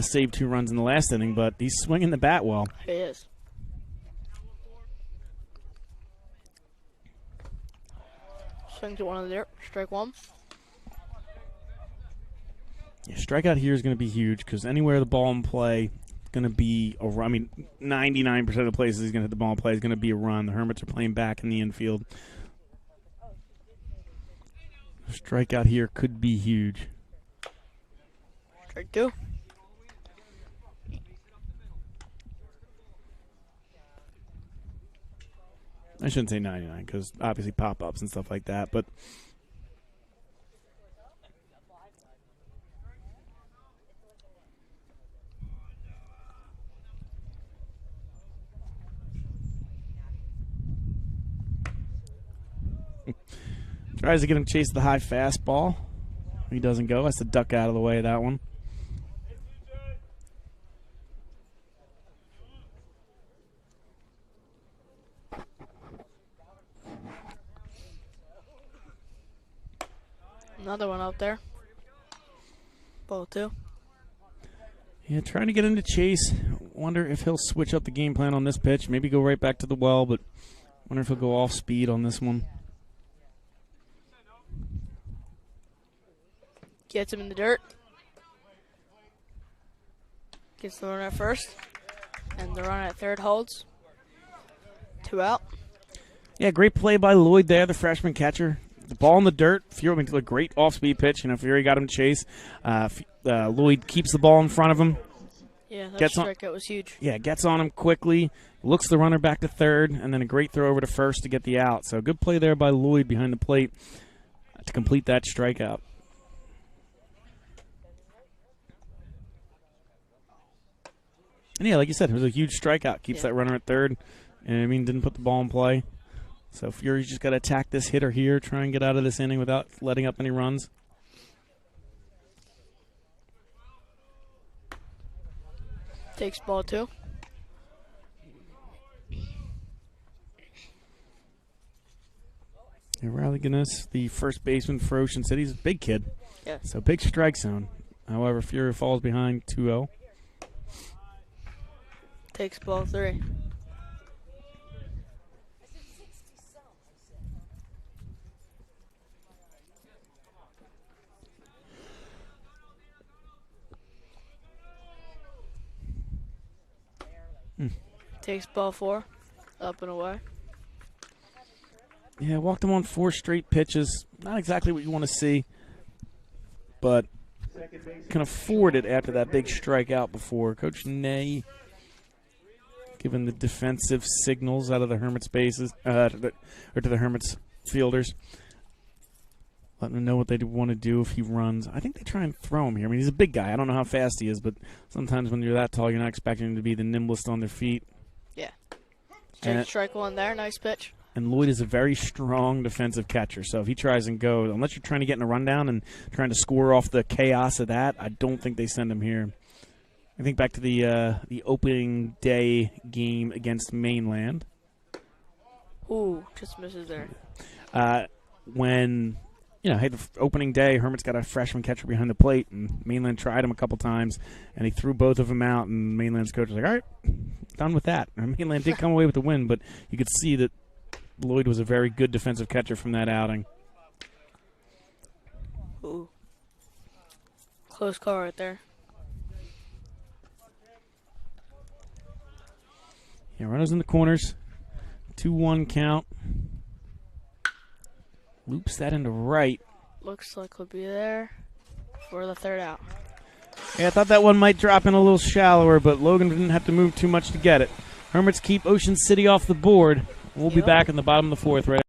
saved 2 runs in the last inning, but he's swinging the bat well. He is. Swing to one of the dirt. Strike one. Yeah, strikeout here is going to be huge because anywhere the ball in play, going to be a run. I mean, 99% of the places he's going to hit the ball in play is going to be a run. The Hermits are playing back in the infield. Strikeout here could be huge. Strike two. I shouldn't say 99 because obviously pop-ups and stuff like that, but tries to get him chase the high fastball. He doesn't go. Has to duck out of the way of that one. Another one out there. Ball two. Yeah, trying to get into chase. Wonder if he'll switch up the game plan on this pitch. Maybe go right back to the well, but wonder if he'll go off speed on this one. Gets him in the dirt. Gets the run at first. And the run at third holds. 2 out. Yeah, great play by Lloyd there, the freshman catcher. The ball in the dirt. Fury a great off-speed pitch. Fury got him chase. Lloyd keeps the ball in front of him. Yeah, that Gets on- strikeout was huge. Yeah, gets on him quickly, looks the runner back to third, and then a great throw over to first to get the out. So good play there by Lloyd behind the plate to complete that strikeout. And yeah, like you said, it was a huge strikeout. Keeps that runner at third, and I mean, didn't put the ball in play. So Fury's just got to attack this hitter here, try and get out of this inning without letting up any runs. Takes ball 2. Riley Guinness, the first baseman for Ocean City, he's a big kid. Yeah. So big strike zone. However, Fury falls behind 2-0. Takes ball 3. Takes ball 4. Up and away. Yeah, walked him on 4 straight pitches. Not exactly what you want to see, but can afford it after that big strikeout before. Coach Ney giving the defensive signals out of the Hermits bases, to the Hermits fielders. Letting them know what they want to do if he runs. I think they try and throw him here. I mean, he's a big guy. I don't know how fast he is, but sometimes when you're that tall, you're not expecting him to be the nimblest on their feet. Yeah. Takes strike 1 there. Nice pitch. And Lloyd is a very strong defensive catcher. So if he tries and goes, unless you're trying to get in a rundown and trying to score off the chaos of that, I don't think they send him here. I think back to the opening day game against Mainland. Ooh, just misses there. When, hey, the opening day, Hermit's got a freshman catcher behind the plate, and Mainland tried him a couple times, and he threw both of them out, and Mainland's coach was like, all right, done with that. And Mainland did come away with the win, but you could see that Lloyd was a very good defensive catcher from that outing. Ooh. Close call right there. Yeah, runners in the corners. 2-1 count. Loops that into right. Looks like we'll be there for the third out. Yeah, I thought that one might drop in a little shallower, but Logan didn't have to move too much to get it. Hermits keep Ocean City off the board. We'll be back in the bottom of the 4th right.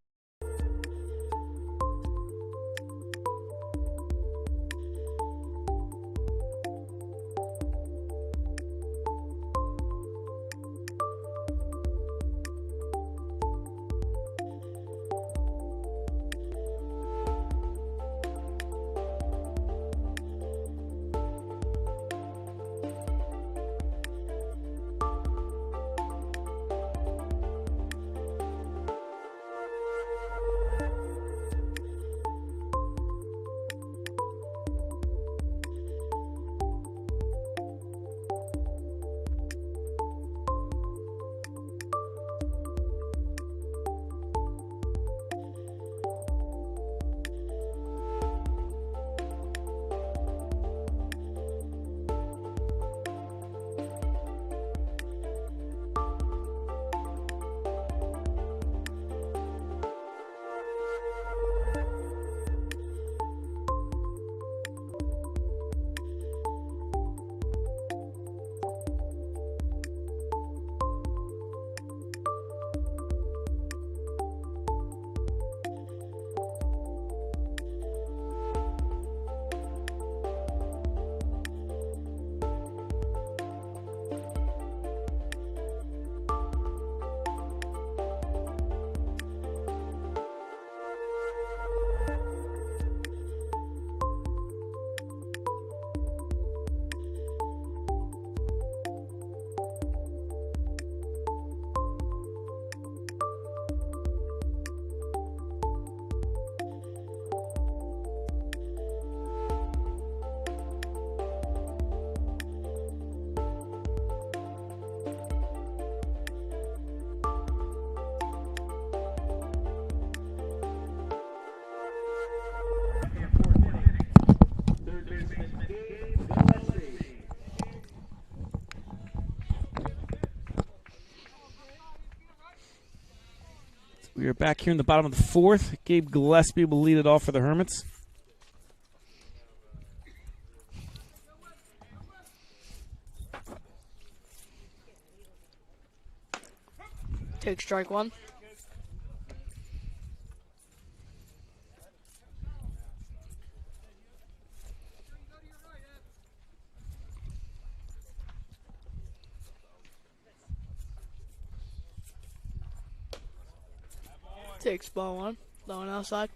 We are back here in the bottom of the 4th. Gabe Gillespie will lead it off for the Hermits. Take strike one. Takes ball one. Low and outside.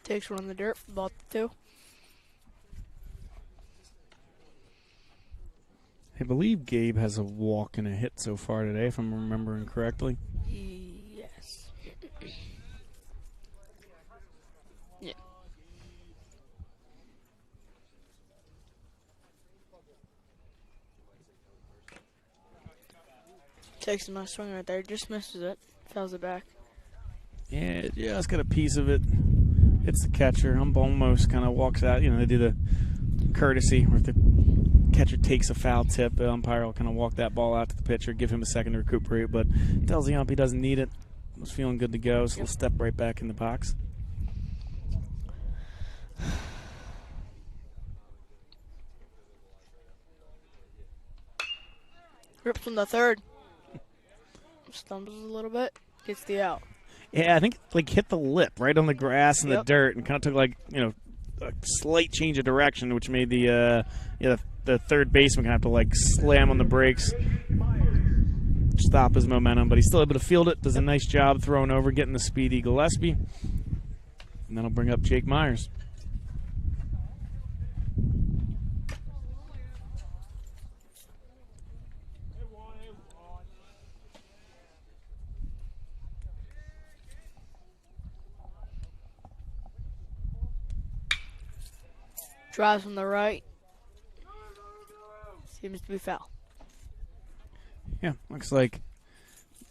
Takes one in the dirt. Ball two. I believe Gabe has a walk and a hit so far today, if I'm remembering correctly. Yes. Yeah. Takes a nice swing right there. Just misses it. Fouls it back. Yeah, just got a piece of it. Hits the catcher. Almost kind of walks out. You know, they do the courtesy where if the catcher takes a foul tip, the umpire will kind of walk that ball out to the pitcher, give him a second to recuperate, but tells the ump he doesn't need it. Was feeling good to go, so he'll step right back in the box. Rips from the third. Stumbles a little bit. Gets the out. Yeah, I think like hit the lip right on the grass and the dirt, and kind of took like a slight change of direction, which made the third baseman kind of have to like slam on the brakes, stop his momentum. But he's still able to field it. Does a nice job throwing over, getting the speedy Gillespie, and that'll bring up Jake Myers. Drives from the right. Seems to be foul. Yeah, looks like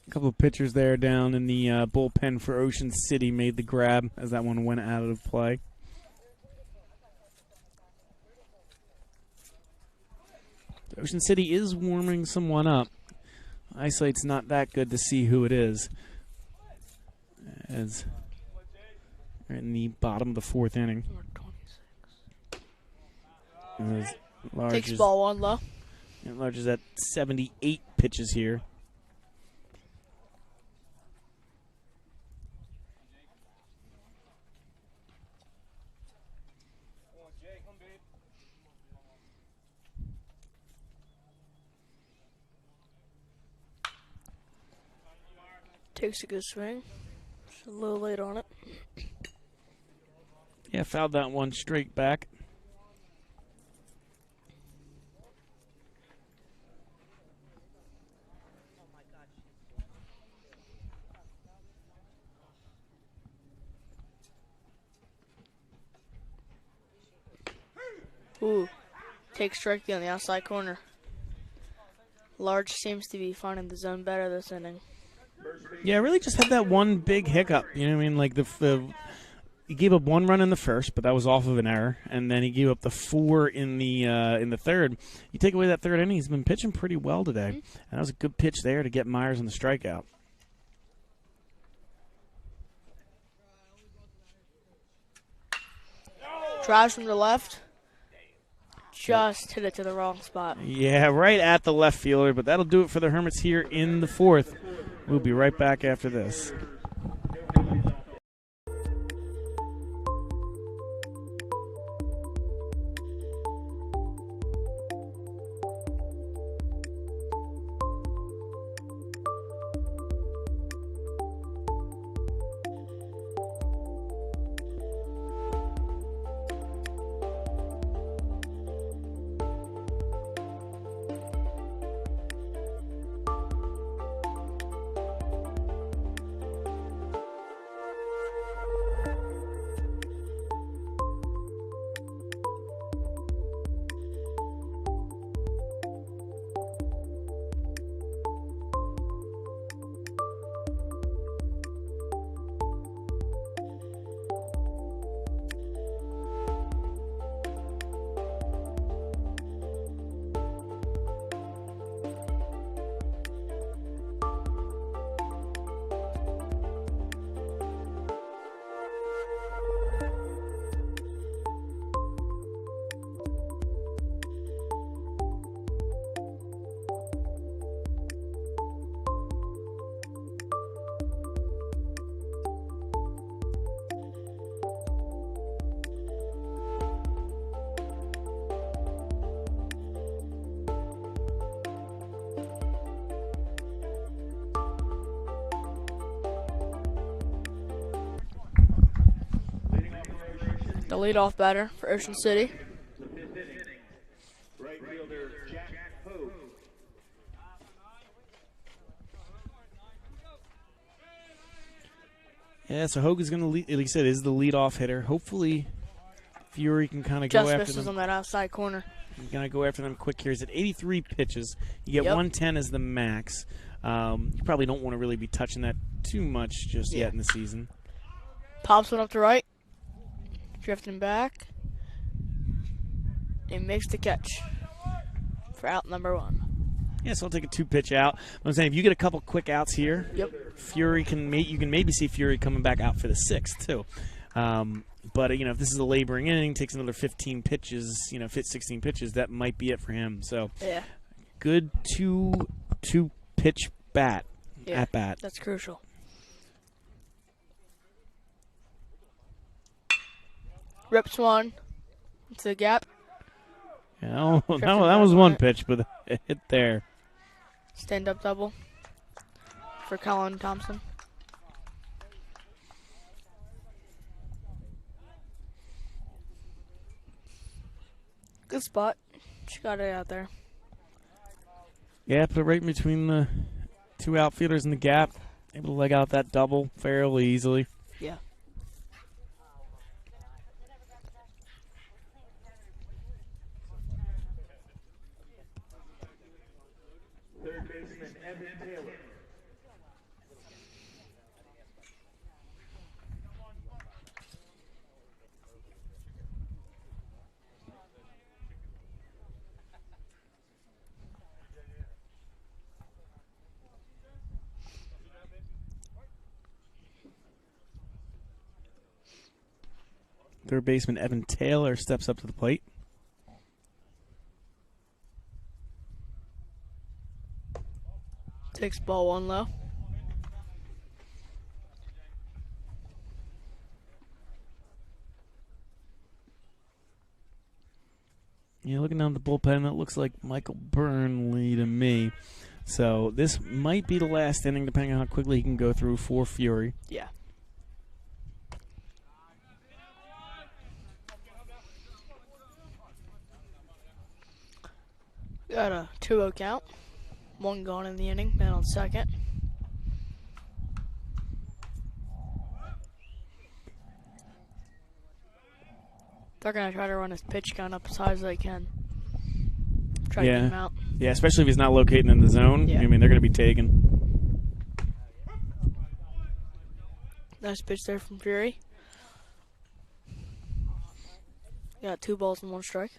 a couple of pitchers there down in the bullpen for Ocean City made the grab as that one went out of play. Ocean City is warming someone up. Eyesight's not that good to see who it is, as we're in the bottom of the fourth inning. Takes ball one low. Large is at 78 pitches here. Takes a good swing. Just a little late on it. Yeah, fouled that one straight back. Ooh. Takes strike on the outside corner. Large seems to be finding the zone better this inning. Yeah, really just had that one big hiccup. You know what I mean? Like he gave up one run in the first, but that was off of an error, and then he gave up the 4 in the third. You take away that third inning, he's been pitching pretty well today, and that was a good pitch there to get Myers on the strikeout. Drives from the left. Just hit it to the wrong spot. Yeah, right at the left fielder, but that'll do it for the Hermits here in the fourth. We'll be right back after this. The leadoff batter for Ocean City. Right fielder Jack Hogue. Yeah, so Hogue is going to lead, like you said, is the leadoff hitter. Hopefully, Fury can kind of go Just after misses them. on that outside corner. Going to go after them quick here. He's at 83 pitches. You get Yep. 110 as the max. You probably don't want to really be touching that too much just yet in the season. Pops one up to right. Drifting back. And makes the catch for out number 1. Yeah, so I'll take a 2-pitch out. I'm saying if you get a couple quick outs here, Yep. Fury you can maybe see Fury coming back out for the 6th too. But if this is a laboring inning, takes another 15 pitches, 16 pitches, that might be it for him. So Yeah. good two-pitch bat at bat. That's crucial. Rips one. It's a gap. Yeah, that was one pitch, but it hit there. Stand-up double for Colin Thompson. Good spot. She got it out there. Yeah, put it right in between the two outfielders in the gap. Able to leg out that double fairly easily. Yeah. Third baseman Evan Taylor. Third baseman Evan Taylor steps up to the plate. Takes ball 1 low. Yeah, looking down the bullpen, it looks like Michael Burnley to me. So this might be the last inning, depending on how quickly he can go through for Fury. Yeah. Got a 2-0 count. 1 gone in the inning. Man on second. They're going to try to run his pitch count up as high as they can. Try to get him out. Yeah, especially if he's not locating in the zone. Yeah. I mean, they're going to be taken. Nice pitch there from Fury. Got 2 balls and 1 strike.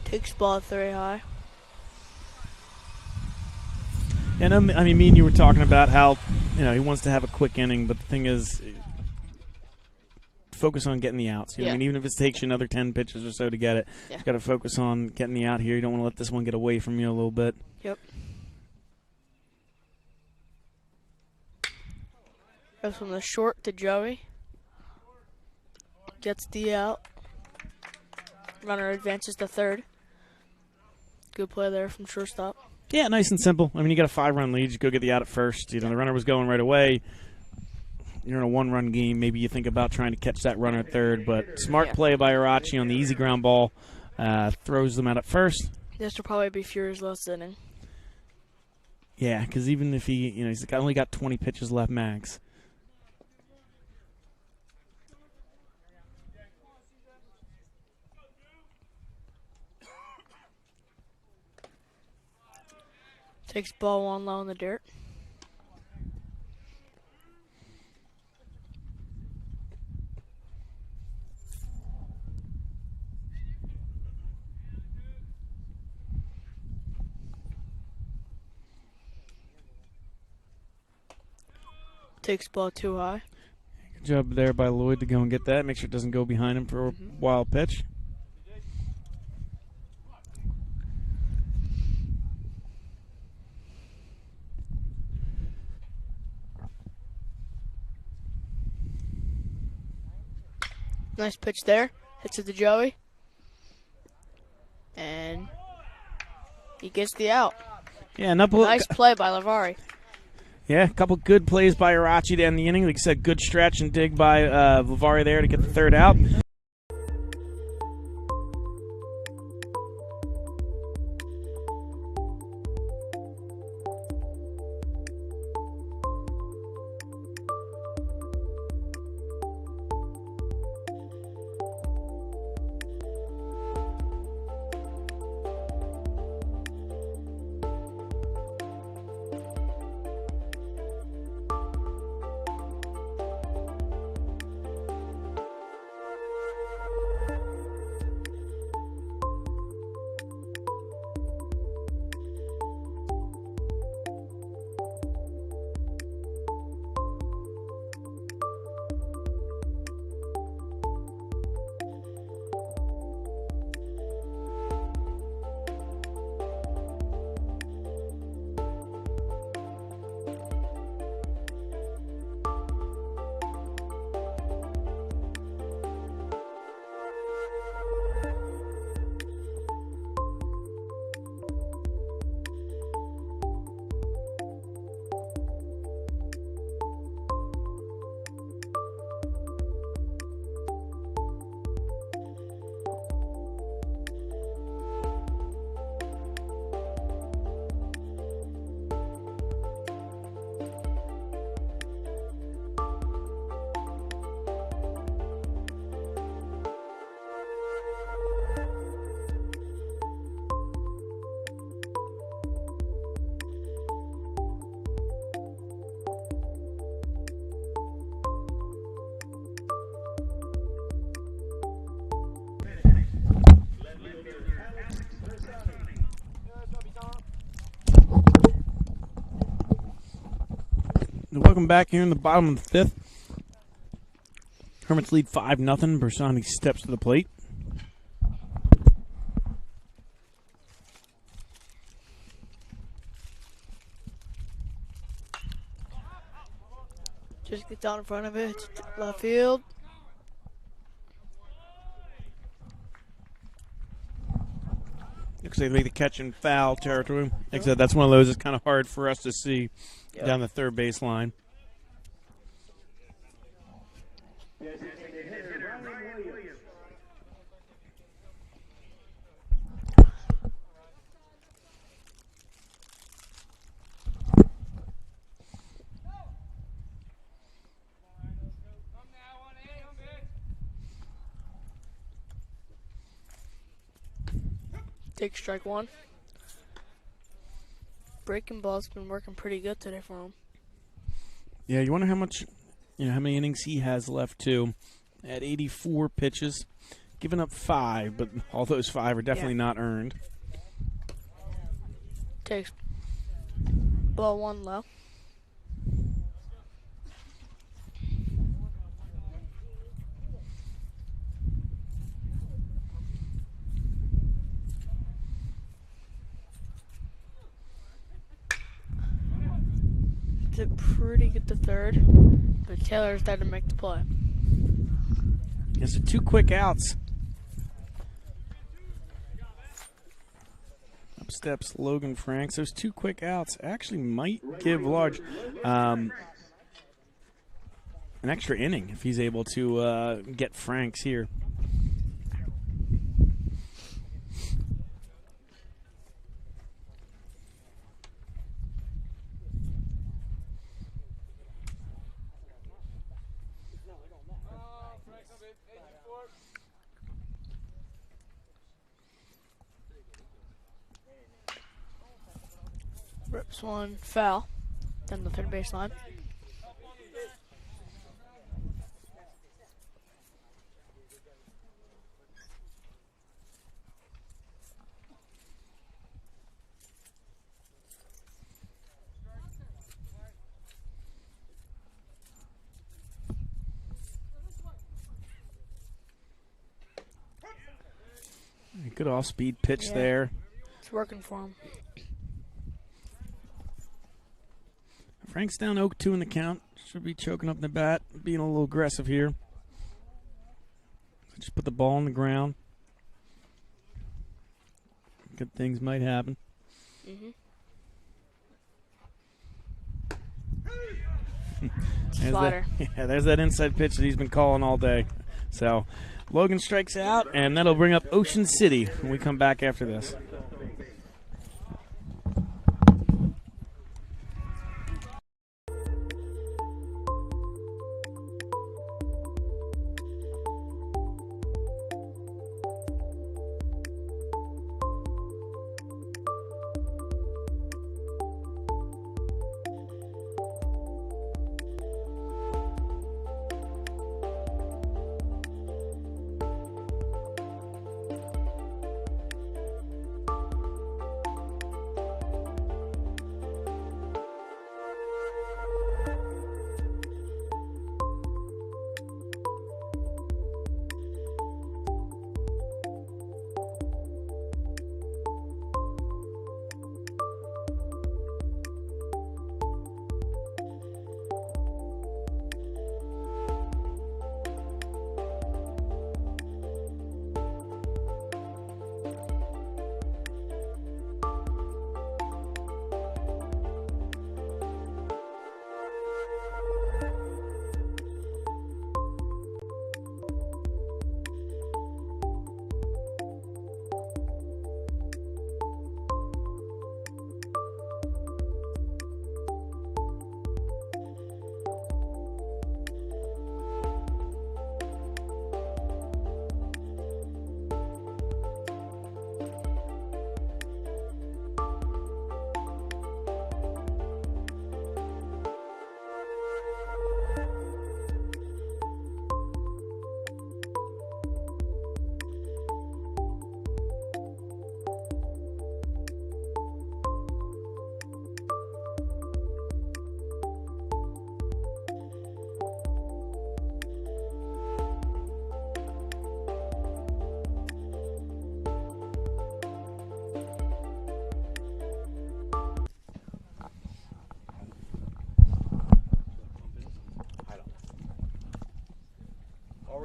Takes ball 3 high. And I mean, me and you were talking about how he wants to have a quick inning, but the thing is, focus on getting the outs. I mean, even if it takes you another 10 pitches or so to get it, you got to focus on getting the out here. You don't want to let this one get away from you a little bit. Yep. Goes from the short to Joey. Gets the out. Runner advances to third. Good play there from shortstop. Yeah, nice and simple. I mean, you got a 5-run lead. You go get the out at first. The runner was going right away. You're in a 1-run game. Maybe you think about trying to catch that runner at third. But smart play by Arachi on the easy ground ball. Throws them out at first. This will probably be Fury's last inning. Yeah, because even if he's only got 20 pitches left max. Takes ball 1 low in the dirt. Takes ball 2 high. Good job there by Lloyd to go and get that. Make sure it doesn't go behind him for a wild pitch. Nice pitch there. Hits it to Joey. And he gets the out. Yeah, Nice play by Lavari. Yeah, a couple good plays by Arachi to end the inning. Like I said, good stretch and dig by Lavari there to get the third out. Welcome back here in the bottom of the fifth. Hermits lead 5-0. Bersani steps to the plate. Just get down in front of it. Left field. Looks like they make the catch in foul territory. Like I said, that's one of those that's kind of hard for us to see down the third base line. Take strike one. Breaking ball's been working pretty good today for him. Yeah, you wonder how much, how many innings he has left too. At 84 pitches, giving up 5, but all those 5 are definitely not earned. Takes ball one low. Did pretty good to third, but Taylor's there to make the play. Yeah, so 2 quick outs. Up steps Logan Franks. Those 2 quick outs actually might give Large an extra inning if he's able to get Franks here. Rips one foul down the third baseline. Good off-speed pitch there. It's working for him. Frank's down 0-2 in the count. Should be choking up the bat, being a little aggressive here. Just put the ball on the ground. Good things might happen. There's that inside pitch that he's been calling all day. So Logan strikes out, and that'll bring up Ocean City when we come back after this.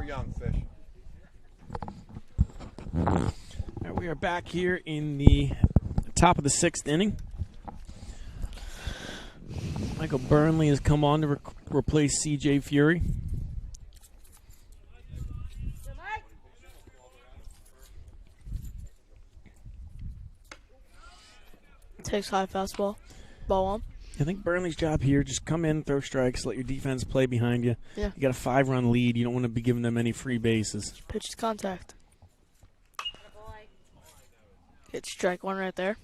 Young fish. All right, we are back here in the top of the 6th inning. Michael Burnley has come on to replace C.J. Fury. Takes high fastball. Ball on. I think Burnley's job here, just come in, throw strikes, let your defense play behind you. Yeah. You got a 5-run lead. You don't want to be giving them any free bases. Pitch to contact. Get strike one right there.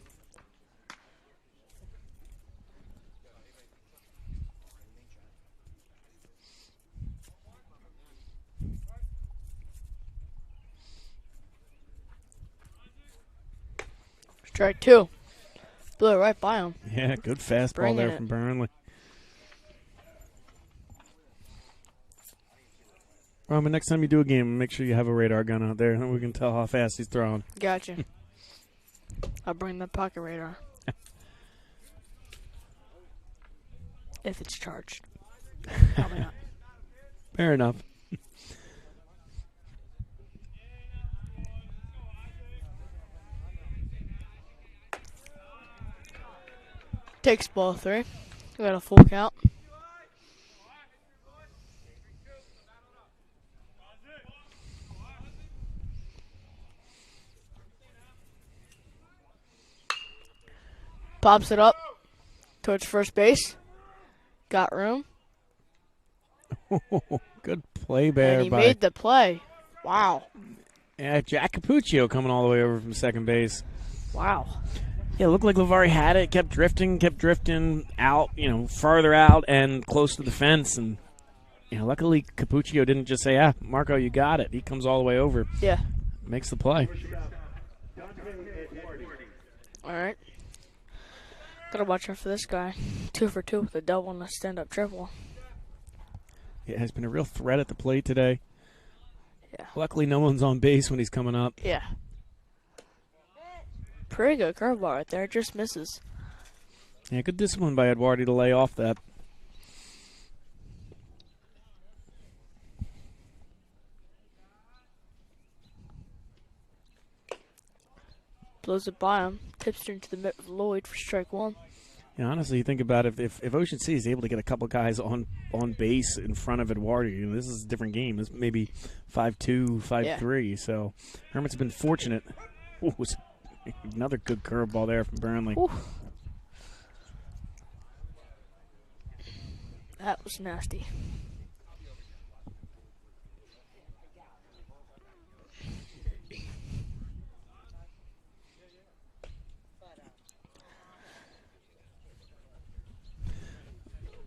Strike two. Blew it right by him. Yeah, good fastball Bringing there it. from Burnley. Roman, next time you do a game, make sure you have a radar gun out there, and we can tell how fast he's throwing. Gotcha. I'll bring the pocket radar. If it's charged. Probably not. Fair enough. Takes ball 3. We got a full count. Pops it up towards first base. Got room. Good play there. And he made the play. Wow. Yeah, Jack Capuccio coming all the way over from second base. Wow. Yeah, it looked like Lavari had it, kept drifting out, farther out and close to the fence. And, luckily Capuccio didn't just say, Marco, you got it. He comes all the way over. Yeah. Makes the play. All right. Gotta watch out for this guy. 2 for 2 with a double and a stand-up triple. Yeah, has been a real threat at the plate today. Yeah. Luckily, no one's on base when he's coming up. Yeah. Pretty good curveball right there. Just misses. Yeah, good discipline by Eduardi to lay off that. Blows it by him. Tips it into the mitt of Lloyd for strike one. Yeah, honestly, you think about it, if Ocean City is able to get a couple guys on base in front of Eduardo, this is a different game. This maybe 5-2, 5-3. Yeah. So Hermits have been fortunate. Ooh, another good curveball there from Burnley. Ooh. That was nasty.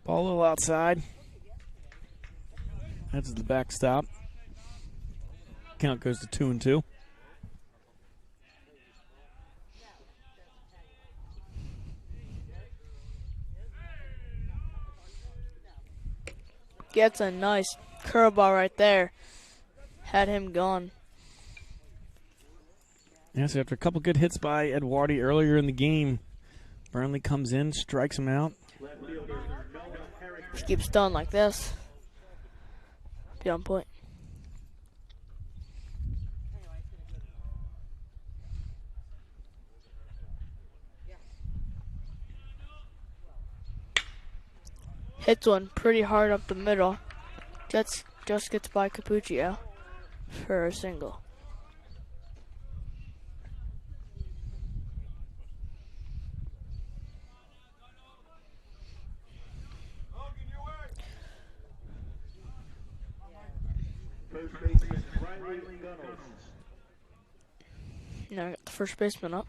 Ball a little outside. That's the backstop. Count goes to 2-2. Gets a nice curveball right there. Had him gone. Yeah, so after a couple good hits by Eduardo earlier in the game, Burnley comes in, strikes him out. If he keeps done like this, be on point. Hits one pretty hard up the middle. Just gets by Capuccio for a single. Now I got the first baseman up.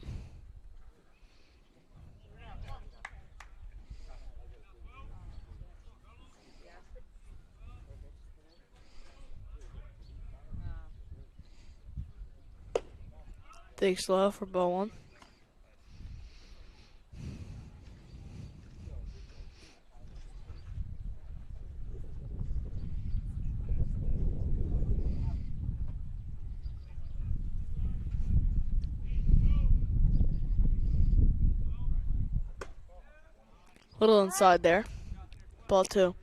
Big slow for ball one. Little inside there. Ball two.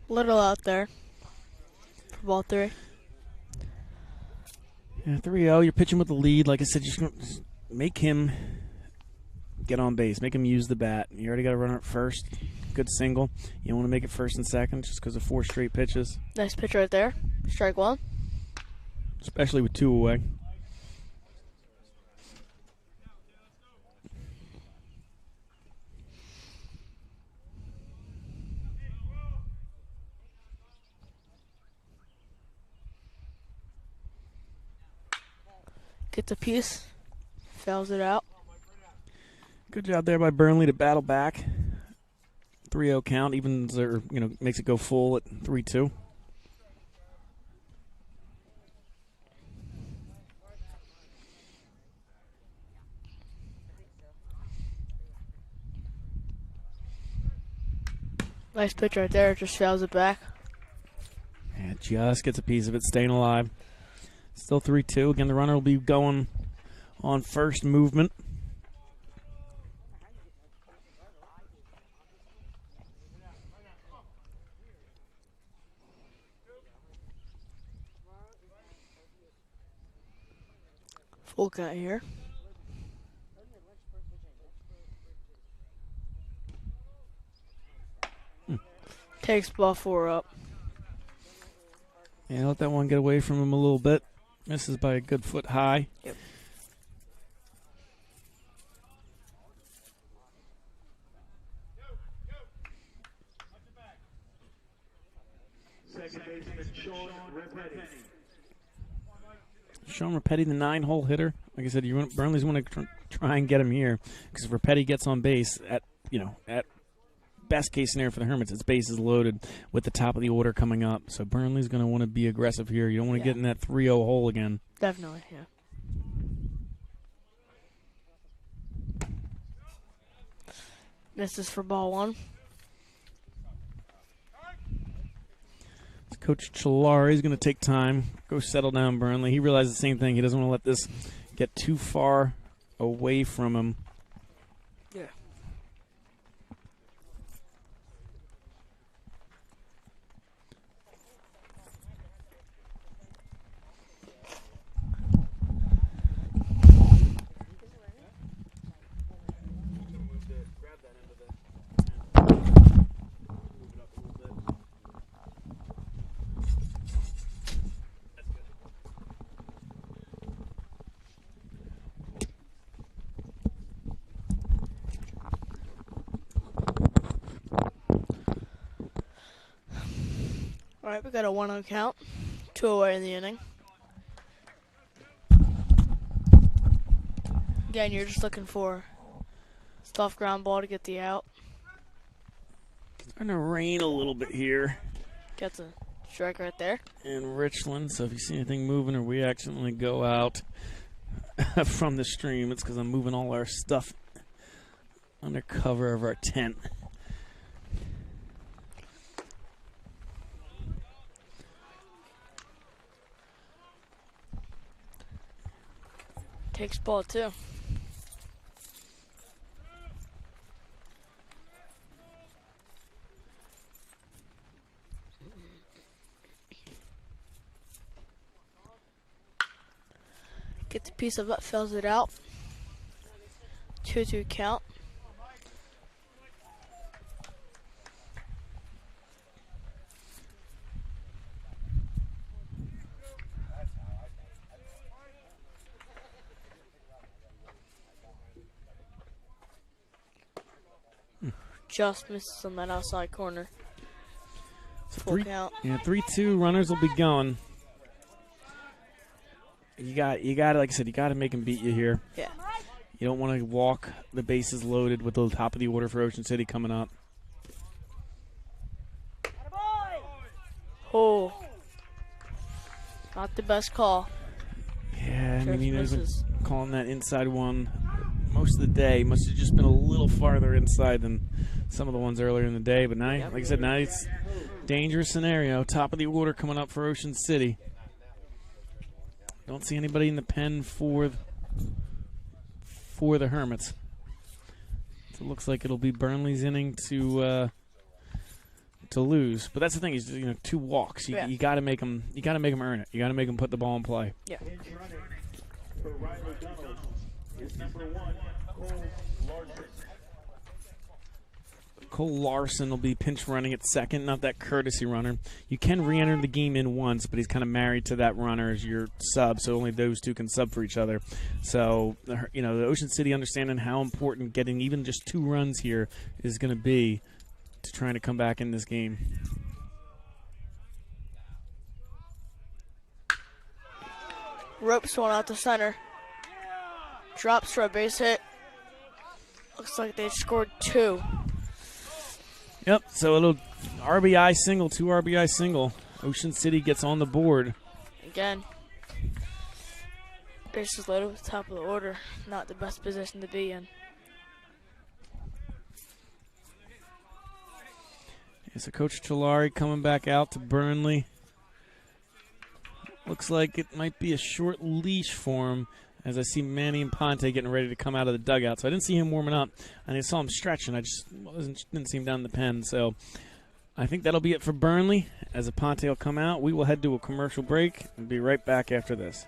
Little out there for ball three. Yeah, 3-0. You're pitching with the lead. Like I said, just make him get on base. Make him use the bat. You already got a runner at first. Good single. You don't want to make it first and second just because of 4 straight pitches. Nice pitch right there. Strike one. Especially with 2 away. Gets a piece, fouls it out. Good job there by Burnley to battle back. 3-0 count, evens or makes it go full at 3-2. Nice pitch right there, just fouls it back. And just gets a piece of it, staying alive. Still 3-2. Again, the runner will be going on first movement. Full count here. Takes ball 4 up. Yeah, let that one get away from him a little bit. Misses by a good foot high. Yep. Second baseman Sean Repetti. Sean Repetti, the 9-hole hitter. Like I said, Burnley's want to try and get him here because if Repetti gets on base at best case scenario for the Hermits, it's bases loaded with the top of the order coming up. So Burnley's going to want to be aggressive here. You don't want to get in that 3-0 hole again. Definitely, yeah. This is for ball one. Coach Chalari is going to take time, go settle down Burnley. He realizes the same thing. He doesn't want to let this get too far away from him. Yeah. All right, we got a 1-0 count, 2 away in the inning. Again, you're just looking for soft ground ball to get the out. Starting to rain a little bit here Gets a strike right there. in Richland, so if you see anything moving or we accidentally go out from the stream, it's because I'm moving all our stuff under cover of our tent. Takes ball two. Gets a piece of it, fills it out. 2-2 count. Just misses on that outside corner. Full count. Yeah, 3-2 runners will be going. You got like I said, you got to make him beat you here. Yeah. You don't want to walk the bases loaded with the top of the order for Ocean City coming up. Oh. Not the best call. Yeah, I mean, Just he's misses. been calling that inside one most of the day. Must have just been a little farther inside than some of the ones earlier in the day. But now, like I said, now it's dangerous scenario. Top of the order coming up for Ocean City. Don't see anybody in the pen for the Hermits. So it looks like it'll be Burnley's inning to lose. But that's the thing is, 2 walks. You got to make them. You got to make them earn it. You got to make them put the ball in play. Yeah. For Riley Donald is number 1, Cole Larson. Cole Larson will be pinch running at second, not that courtesy runner. You can re-enter the game in once, but he's kind of married to that runner as your sub, so only those two can sub for each other. So, the Ocean City understanding how important getting even just 2 runs here is going to be to trying to come back in this game. Ropes one out to center. Drops for a base hit. Looks like they scored 2. Yep, so it'll RBI single, 2 RBI single. Ocean City gets on the board. Again. Bases loaded with the top of the order. Not the best position to be in. Yeah, so Coach Chalari coming back out to Burnley. Looks like it might be a short leash for him as I see Manny and Ponte getting ready to come out of the dugout. So I didn't see him warming up, and I saw him stretching. I just didn't see him down in the pen. So I think that'll be it for Burnley. As a Ponte will come out, we will head to a commercial break and be right back after this.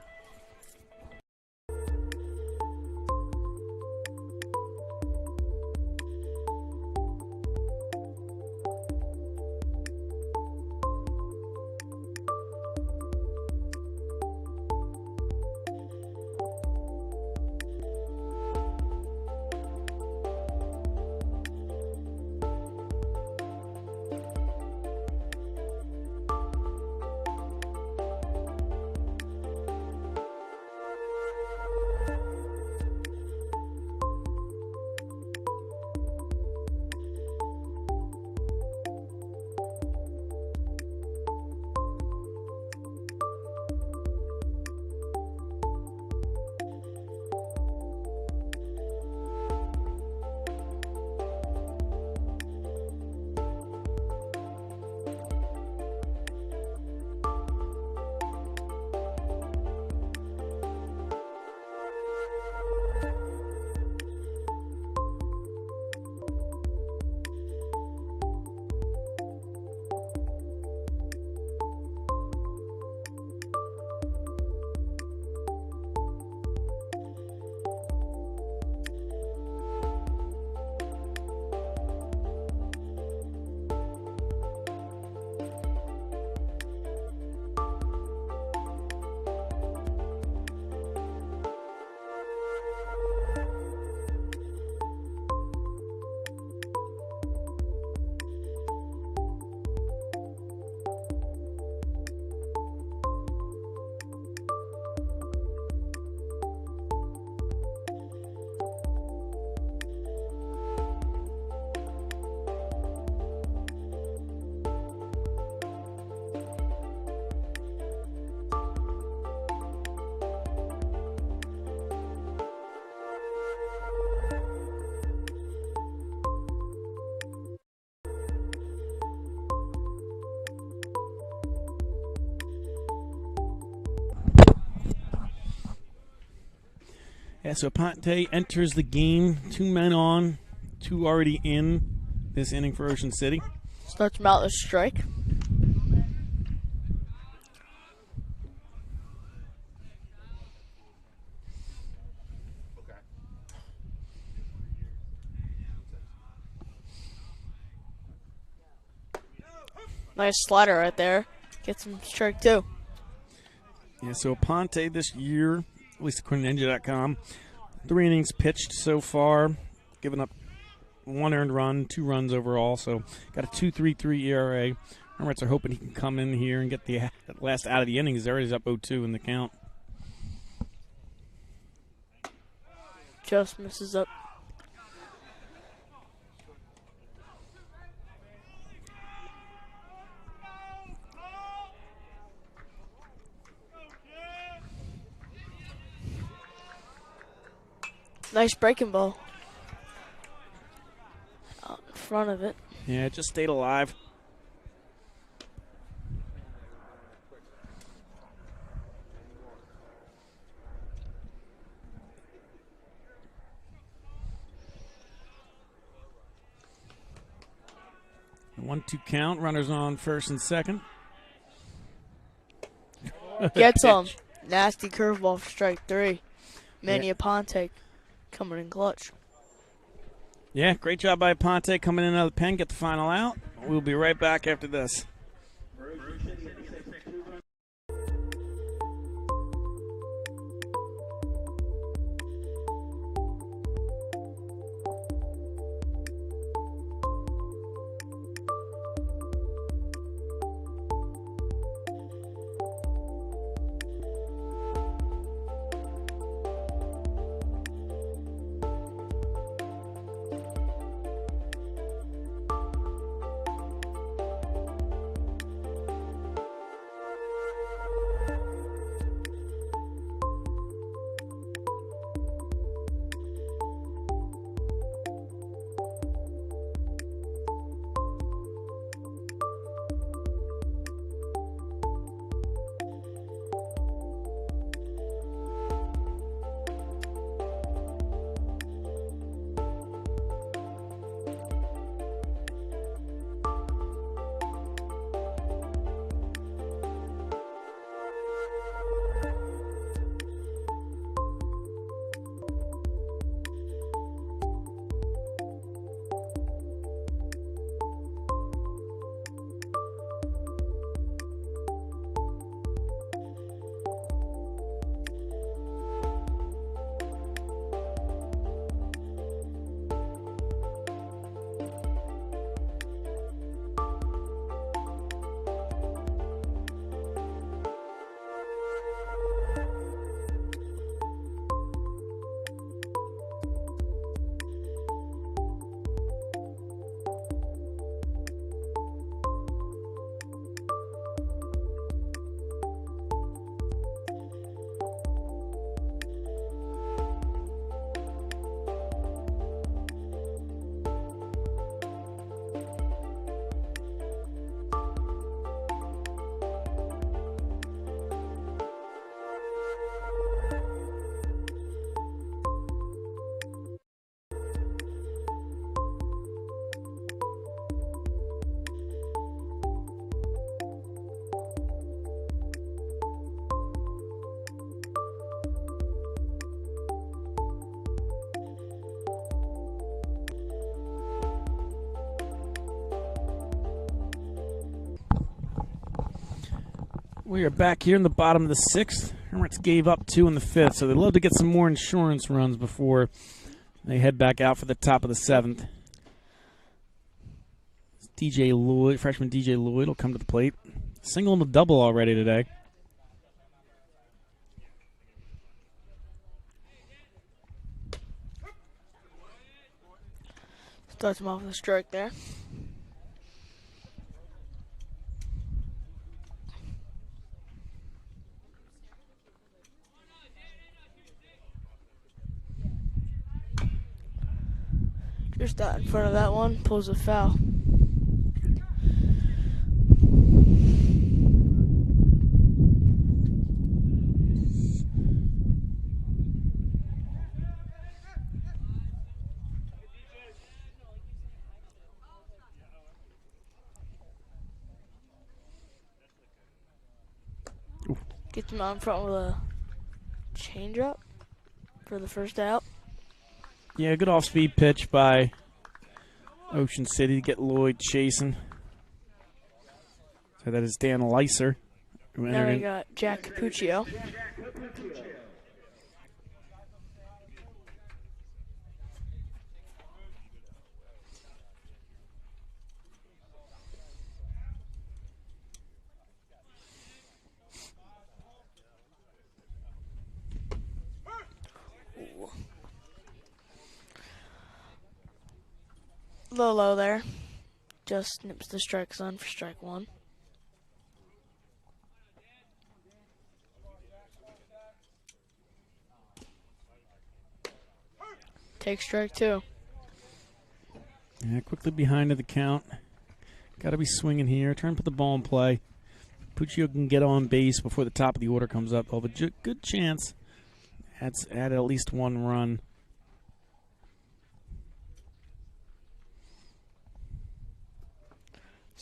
Yeah, so Ponte enters the game. 2 men on, 2 already in this inning for Ocean City. Starts him out with a strike. Nice slider right there. Gets him strike 2. Yeah, so Ponte this year, at least according to Ninja.com, 3 innings pitched so far, giving up 1 earned run, 2 runs overall, so got a 2.33 ERA. Hermits are hoping he can come in here and get the last out of the innings. There he's up 0-2 in the count. Just misses up. Nice breaking ball. Out in front of it. Yeah, it just stayed alive. A 1-2 count. Runners on first and second. Gets him. Nasty curveball for strike 3. Manny Aponte coming in clutch. Yeah, great job by Ponte coming in out of the pen, get the final out. We'll be right back after this. We are back here in the bottom of the 6th. Hermits gave up 2 in the 5th, so they'd love to get some more insurance runs before they head back out for the top of the 7th. DJ Lloyd, freshman DJ Lloyd will come to the plate. Single and a double already today. Starts him off with a strike there. Just out in front of that one, pulls a foul. Gets him out in front with a changeup for the first out. Yeah, good off-speed pitch by Ocean City to get Lloyd chasing. So that is Dan Leiser. Now we got Jack Capuccio. Low there. Just nips the strike zone for strike one. Take strike two. Yeah, quickly behind to the count. Got to be swinging here. Trying to put the ball in play. Puccio can get on base before the top of the order comes up. But good chance. Add at least one run.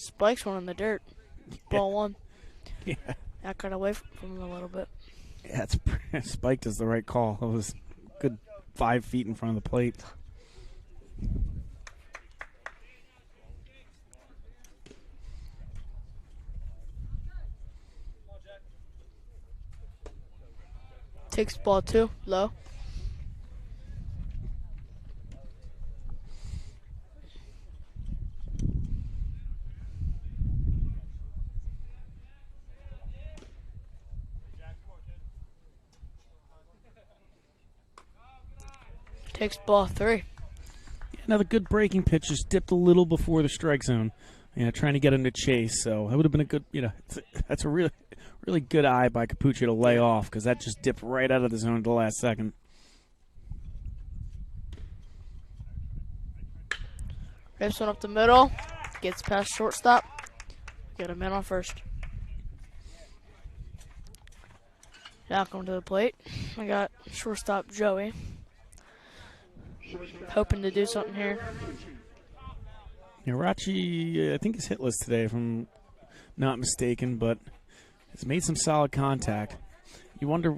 Spikes one in the dirt. Ball one. Yeah. That got away from him a little bit. Yeah, spiked is the right call. It was good 5 feet in front of the plate. Takes ball two, low. Takes ball three. Yeah, another good breaking pitch, just dipped a little before the strike zone. Trying to get him to chase. So that would have been a good, that's a really good eye by Capuccio to lay off because that just dipped right out of the zone at the last second. Rips one up the middle. Gets past shortstop. Get a man on first. Now coming to the plate. I got shortstop Joey. Hoping to do something here. Rachi, I think, is hitless today, if I'm not mistaken, but has made some solid contact. You wonder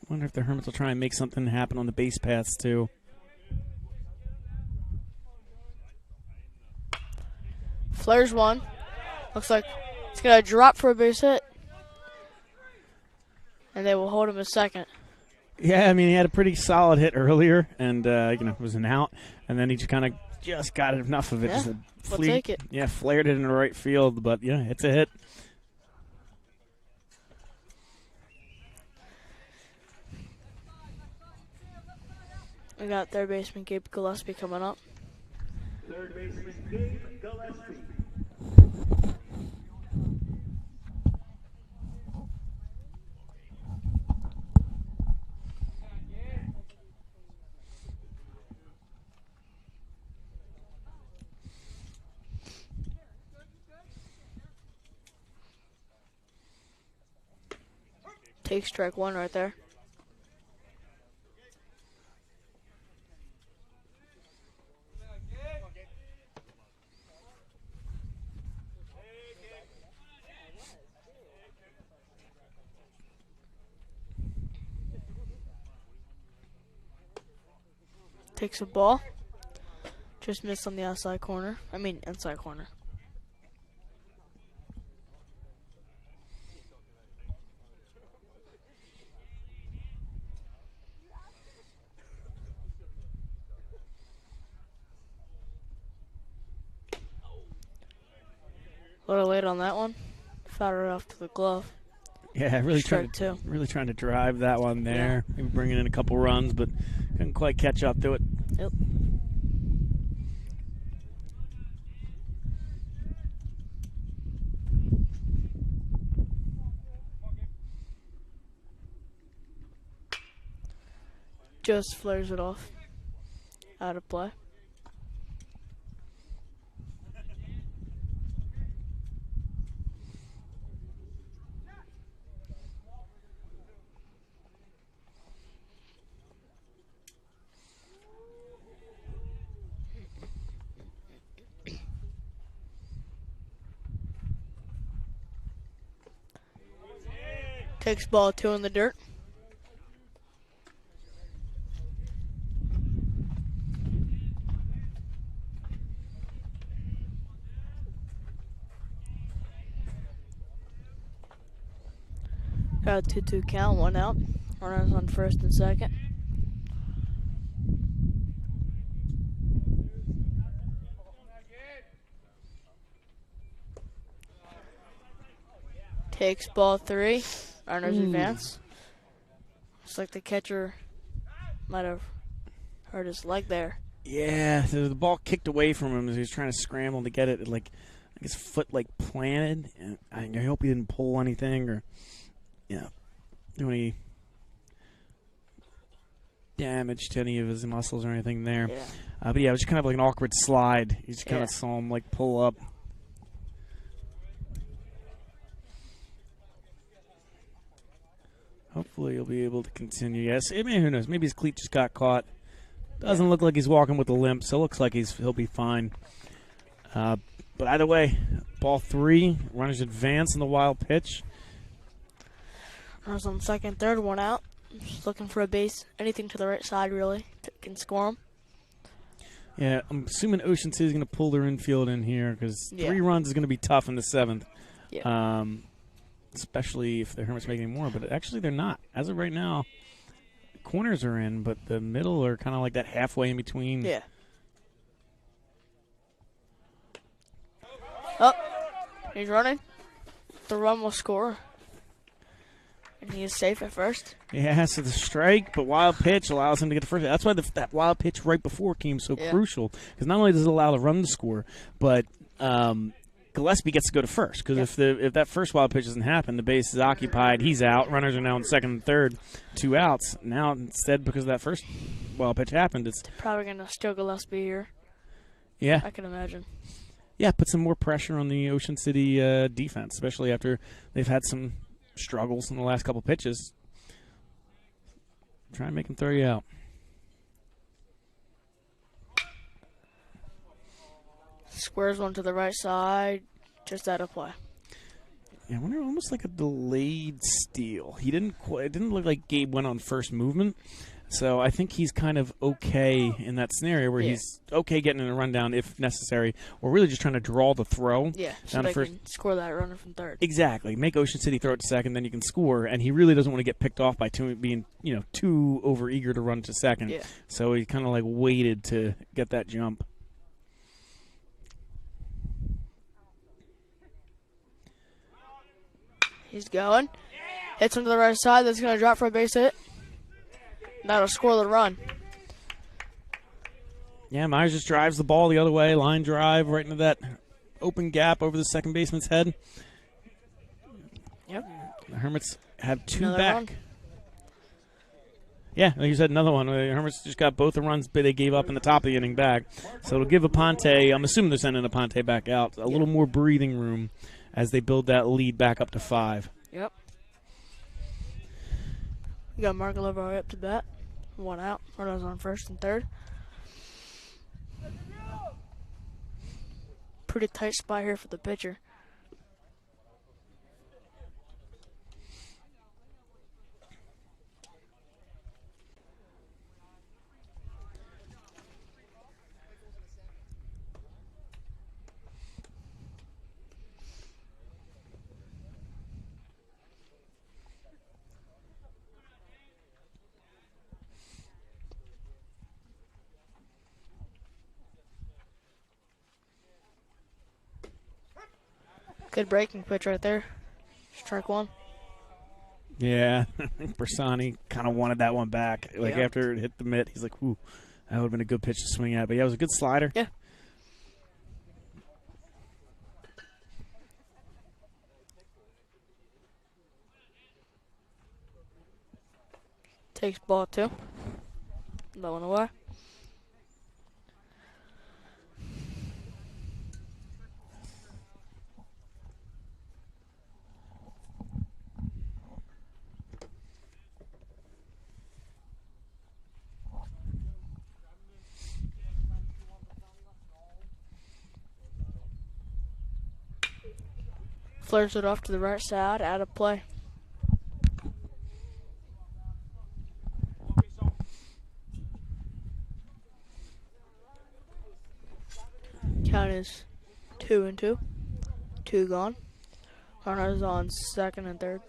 if the Hermits will try and make something happen on the base paths, too. Flares one. Looks like it's going to drop for a base hit. And they will hold him a second. Yeah, I mean, he had a pretty solid hit earlier, and it was an out, and then he just got enough of it. Yeah, we'll take it. Yeah, flared it in the right field, but yeah, it's a hit. We got third baseman Gabe Gillespie coming up. Third baseman Gabe Gillespie. Take strike one right there. Takes a ball. Just missed on the outside corner. Inside corner. A little late on that one. Fouled it off to the glove. Yeah, really trying to drive that one there. Yeah. Maybe bringing in a couple runs, but couldn't quite catch up to it. Yep. Just flares it off. Out of play. Takes ball 2 in the dirt. Got a 2-2 count, 1 out. Runners on first and second. Takes ball 3. Runners advance. Looks like the catcher might have hurt his leg there. Yeah, the ball kicked away from him as he was trying to scramble to get it. Like his foot planted, and I hope he didn't pull anything or do any damage to any of his muscles or anything there. Yeah. But yeah, it was just kind of like an awkward slide. You just kind of saw him pull up. Hopefully he'll be able to continue. Yes, I mean, who knows? Maybe his cleat just got caught. Doesn't look like he's walking with a limp, so it looks like he'll be fine. But either way, ball 3, runners advance in the wild pitch. Runners on second, third, 1 out. Just looking for a base. Anything to the right side, really, can score him. Yeah, I'm assuming Ocean City's going to pull their infield in here because 3 runs is going to be tough in the 7th. Yeah. Especially if the Hermits make any more, but actually they're not. As of right now, the corners are in, but the middle are kind of like that halfway in between. Yeah. Oh, he's running. The run will score. And he is safe at first. Yeah, so the strike, but wild pitch allows him to get the first. That's why that wild pitch right before came so crucial. Because not only does it allow the run to score, but Gillespie gets to go to first. Because if that first wild pitch doesn't happen, the base is occupied, he's out. Runners are now in second and third, 2 outs. Now instead, because that first wild pitch happened, it's probably going to steal Gillespie here. Yeah. I can imagine. Yeah, put some more pressure on the Ocean City defense, especially after they've had some struggles in the last couple pitches. Try and make him throw you out. Squares one to the right side, just out of play. Yeah, I wonder, almost like a delayed steal. He didn't quite. It didn't look like Gabe went on first movement, so I think he's kind of okay in that scenario where he's okay getting in a rundown if necessary, or really just trying to draw the throw. Yeah, so they can score that runner from third. Exactly. Make Ocean City throw it to second, then you can score. And he really doesn't want to get picked off by being too over eager to run to second. Yeah. So he kind of waited to get that jump. He's going. Hits him to the right side. That's going to drop for a base hit. That'll score the run. Yeah, Myers just drives the ball the other way. Line drive right into that open gap over the second baseman's head. Yep. The Hermits have 2 Another back. run. Yeah, like you said, another one. The Hermits just got both the runs they gave up in the top of the inning back. So it'll give Aponte, I'm assuming they're sending Aponte back out, a little more breathing room as they build that lead back up to 5. Yep. We got Mark Oliver up to bat. 1 out. Runners on first and third. Pretty tight spot here for the pitcher. Good breaking pitch right there. Strike 1. Yeah, I think Bersani kind of wanted that one back. After it hit the mitt, he's like, ooh, that would have been a good pitch to swing at. But yeah, it was a good slider. Yeah. Takes ball 2. That one away. Flares it off to the right side, out of play. Count is 2-2. 2 gone. Runners on second and third.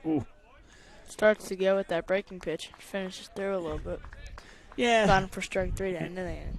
Ooh. Starts to go with that breaking pitch. Finishes through a little bit. Yeah. Got him for strike 3 to end of the inning.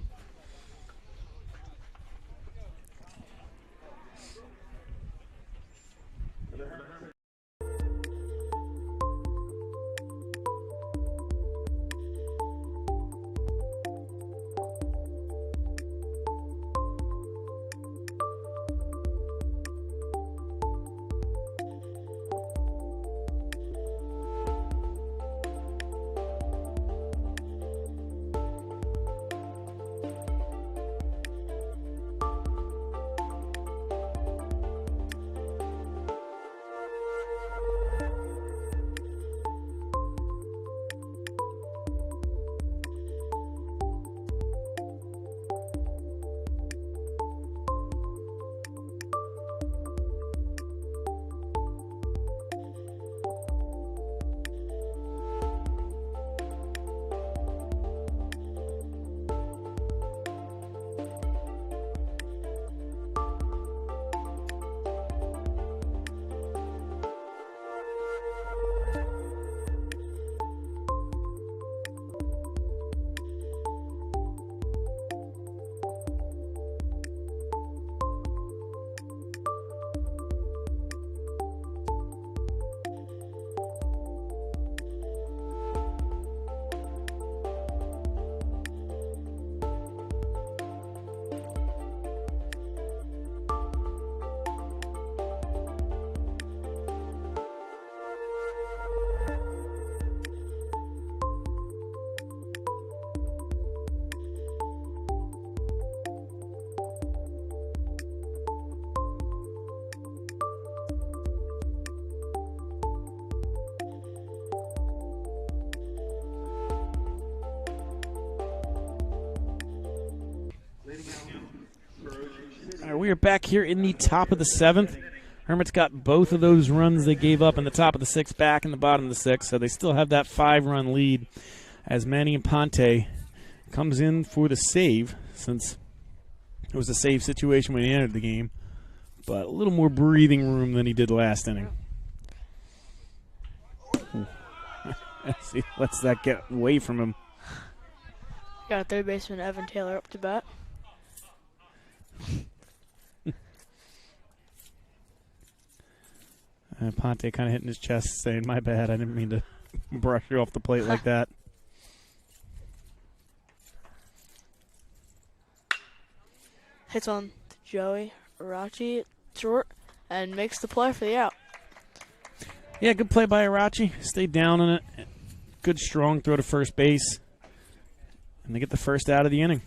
All right, we are back here in the top of the 7th. Hermits got both of those runs they gave up in the top of the 6th back in the bottom of the 6th, so they still have that 5-run lead as Manny Ponte comes in for the save, since it was a save situation when he entered the game, but a little more breathing room than he did last inning. See, lets that get away from him. Got third baseman Evan Taylor up to bat. Ponte kind of hitting his chest, saying, "My bad, I didn't mean to brush you off the plate like that." Hits on Joey Arachi short and makes the play for the out. Yeah, good play by Arachi. Stayed down on it. Good strong throw to first base. And they get the first out of the inning.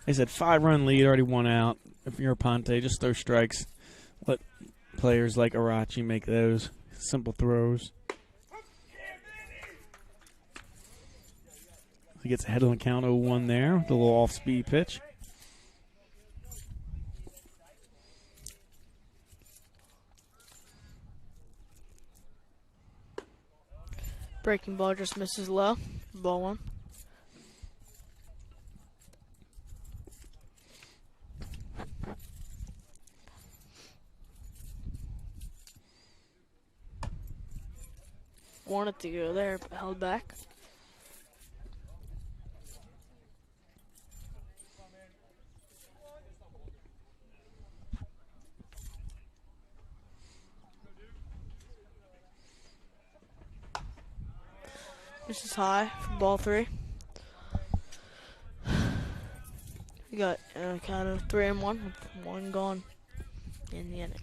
They said 5-run lead, already 1 out. If you're a Ponte, just throw strikes. Let players like Arachi make those simple throws. He gets ahead of the count 0-1 there with a little off-speed pitch. Breaking ball just misses low. Ball 1. Wanted to go there, but held back. This is high for ball 3. We got a count of 3-1 with 1 gone in the inning.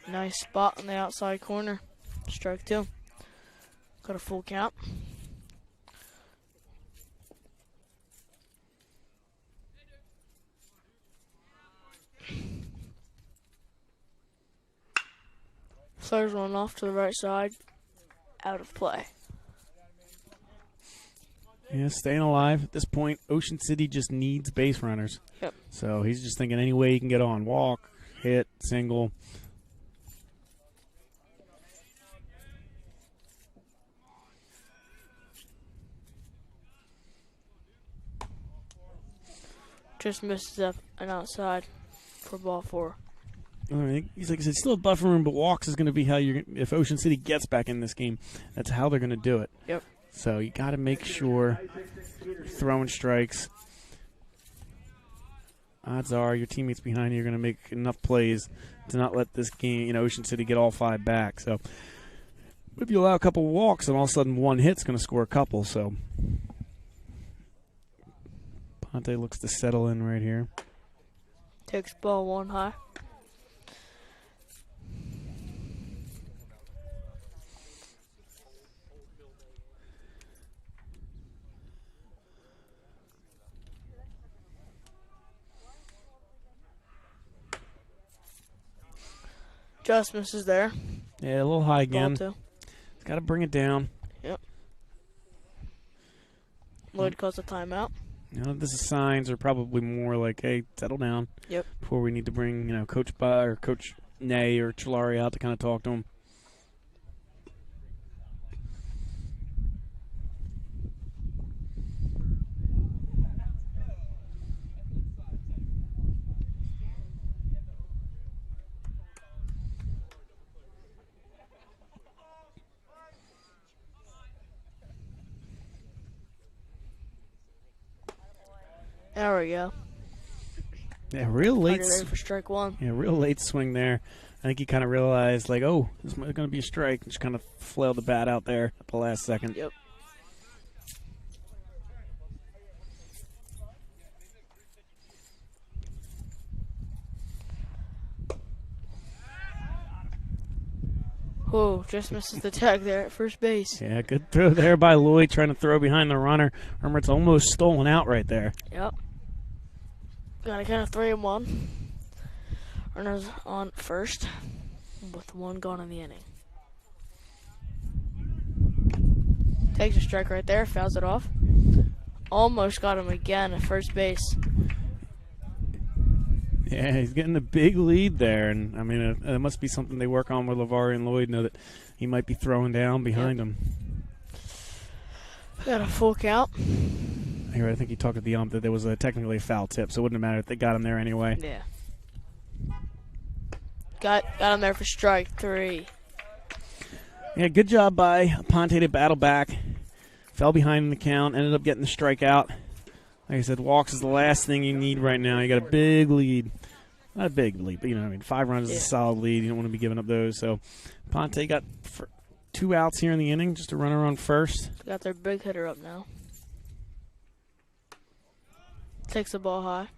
Nice spot on the outside corner. Strike 2. Got a full count. Throws one off to the right side. Out of play. Yeah, staying alive. At this point, Ocean City just needs base runners. Yep. So he's just thinking any way he can get on. Walk, hit, single. Just misses up and outside for ball 4. I mean, he's like I said, still a buffer room, but walks is going to be how you're. If Ocean City gets back in this game, that's how they're going to do it. Yep. So you got to make sure you're throwing strikes. Odds are your teammates behind you are going to make enough plays to not let this game, Ocean City get all 5 back. So if you allow a couple walks, and all of a sudden one hit's going to score a couple. So Ponte looks to settle in right here. Takes ball 1 high. Just misses there. Yeah, a little high again. Ball 2. He's got to bring it down. Yep. Lloyd calls a timeout. This is signs are probably more like, hey, settle down. Yep. Before we need to bring, Coach Ba or Coach Nay or Chalari out to kind of talk to him. There we go. Yeah, real late. Ready for strike 1. Yeah, real late swing there. I think he kind of realized, like, oh, this is going to be a strike. Just kind of flailed the bat out there at the last second. Yep. Oh, just misses the tag there at first base. Yeah, good throw there by Lloyd, trying to throw behind the runner. Hermits almost stolen out right there. Yep. Got a count of 3-1. Runners on first, with 1 gone in the inning. Takes a strike right there, fouls it off. Almost got him again at first base. Yeah, he's getting a big lead there, and I mean, it must be something they work on with LeVar and Lloyd. Know that he might be throwing down behind him. Got a full count. Here, I think he talked to the ump that there was technically a foul tip, so it wouldn't have mattered if they got him there anyway. Yeah. Got him there for strike 3. Yeah, good job by Ponte to battle back. Fell behind in the count, ended up getting the strikeout. Like I said, walks is the last thing you need right now. You got a big lead. Not a big lead, but 5 runs is a solid lead. You don't want to be giving up those. So Ponte got 2 outs here in the inning, just a runner on first. Got their big hitter up now. Takes the ball high.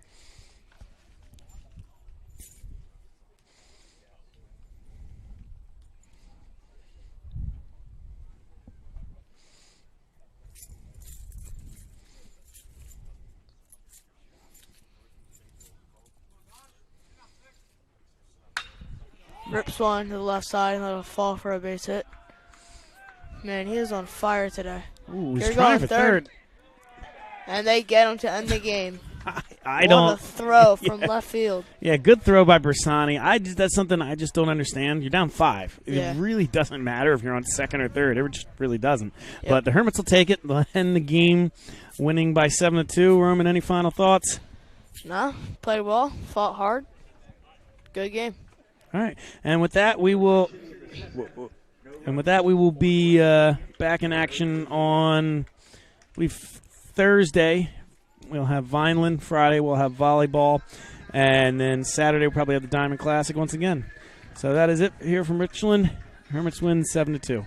Rips one to the left side and let it fall for a base hit. Man, he is on fire today. Ooh, he's They're trying going for third. third. And they get him to end the game. I What don't. a throw from left field. Yeah, good throw by Bersani. That's something I just don't understand. You're down 5. Yeah. It really doesn't matter if you're on second or third. It just really doesn't. Yep. But the Hermits will take it. They'll end the game winning by 7-2. Roman, any final thoughts? Nah, played well, fought hard. Good game. All right, and with that we will be back in action on Thursday. We'll have Vineland. Friday we'll have volleyball, and then Saturday we'll probably have the Diamond Classic once again. So that is it here from Richland. Hermits win 7-2.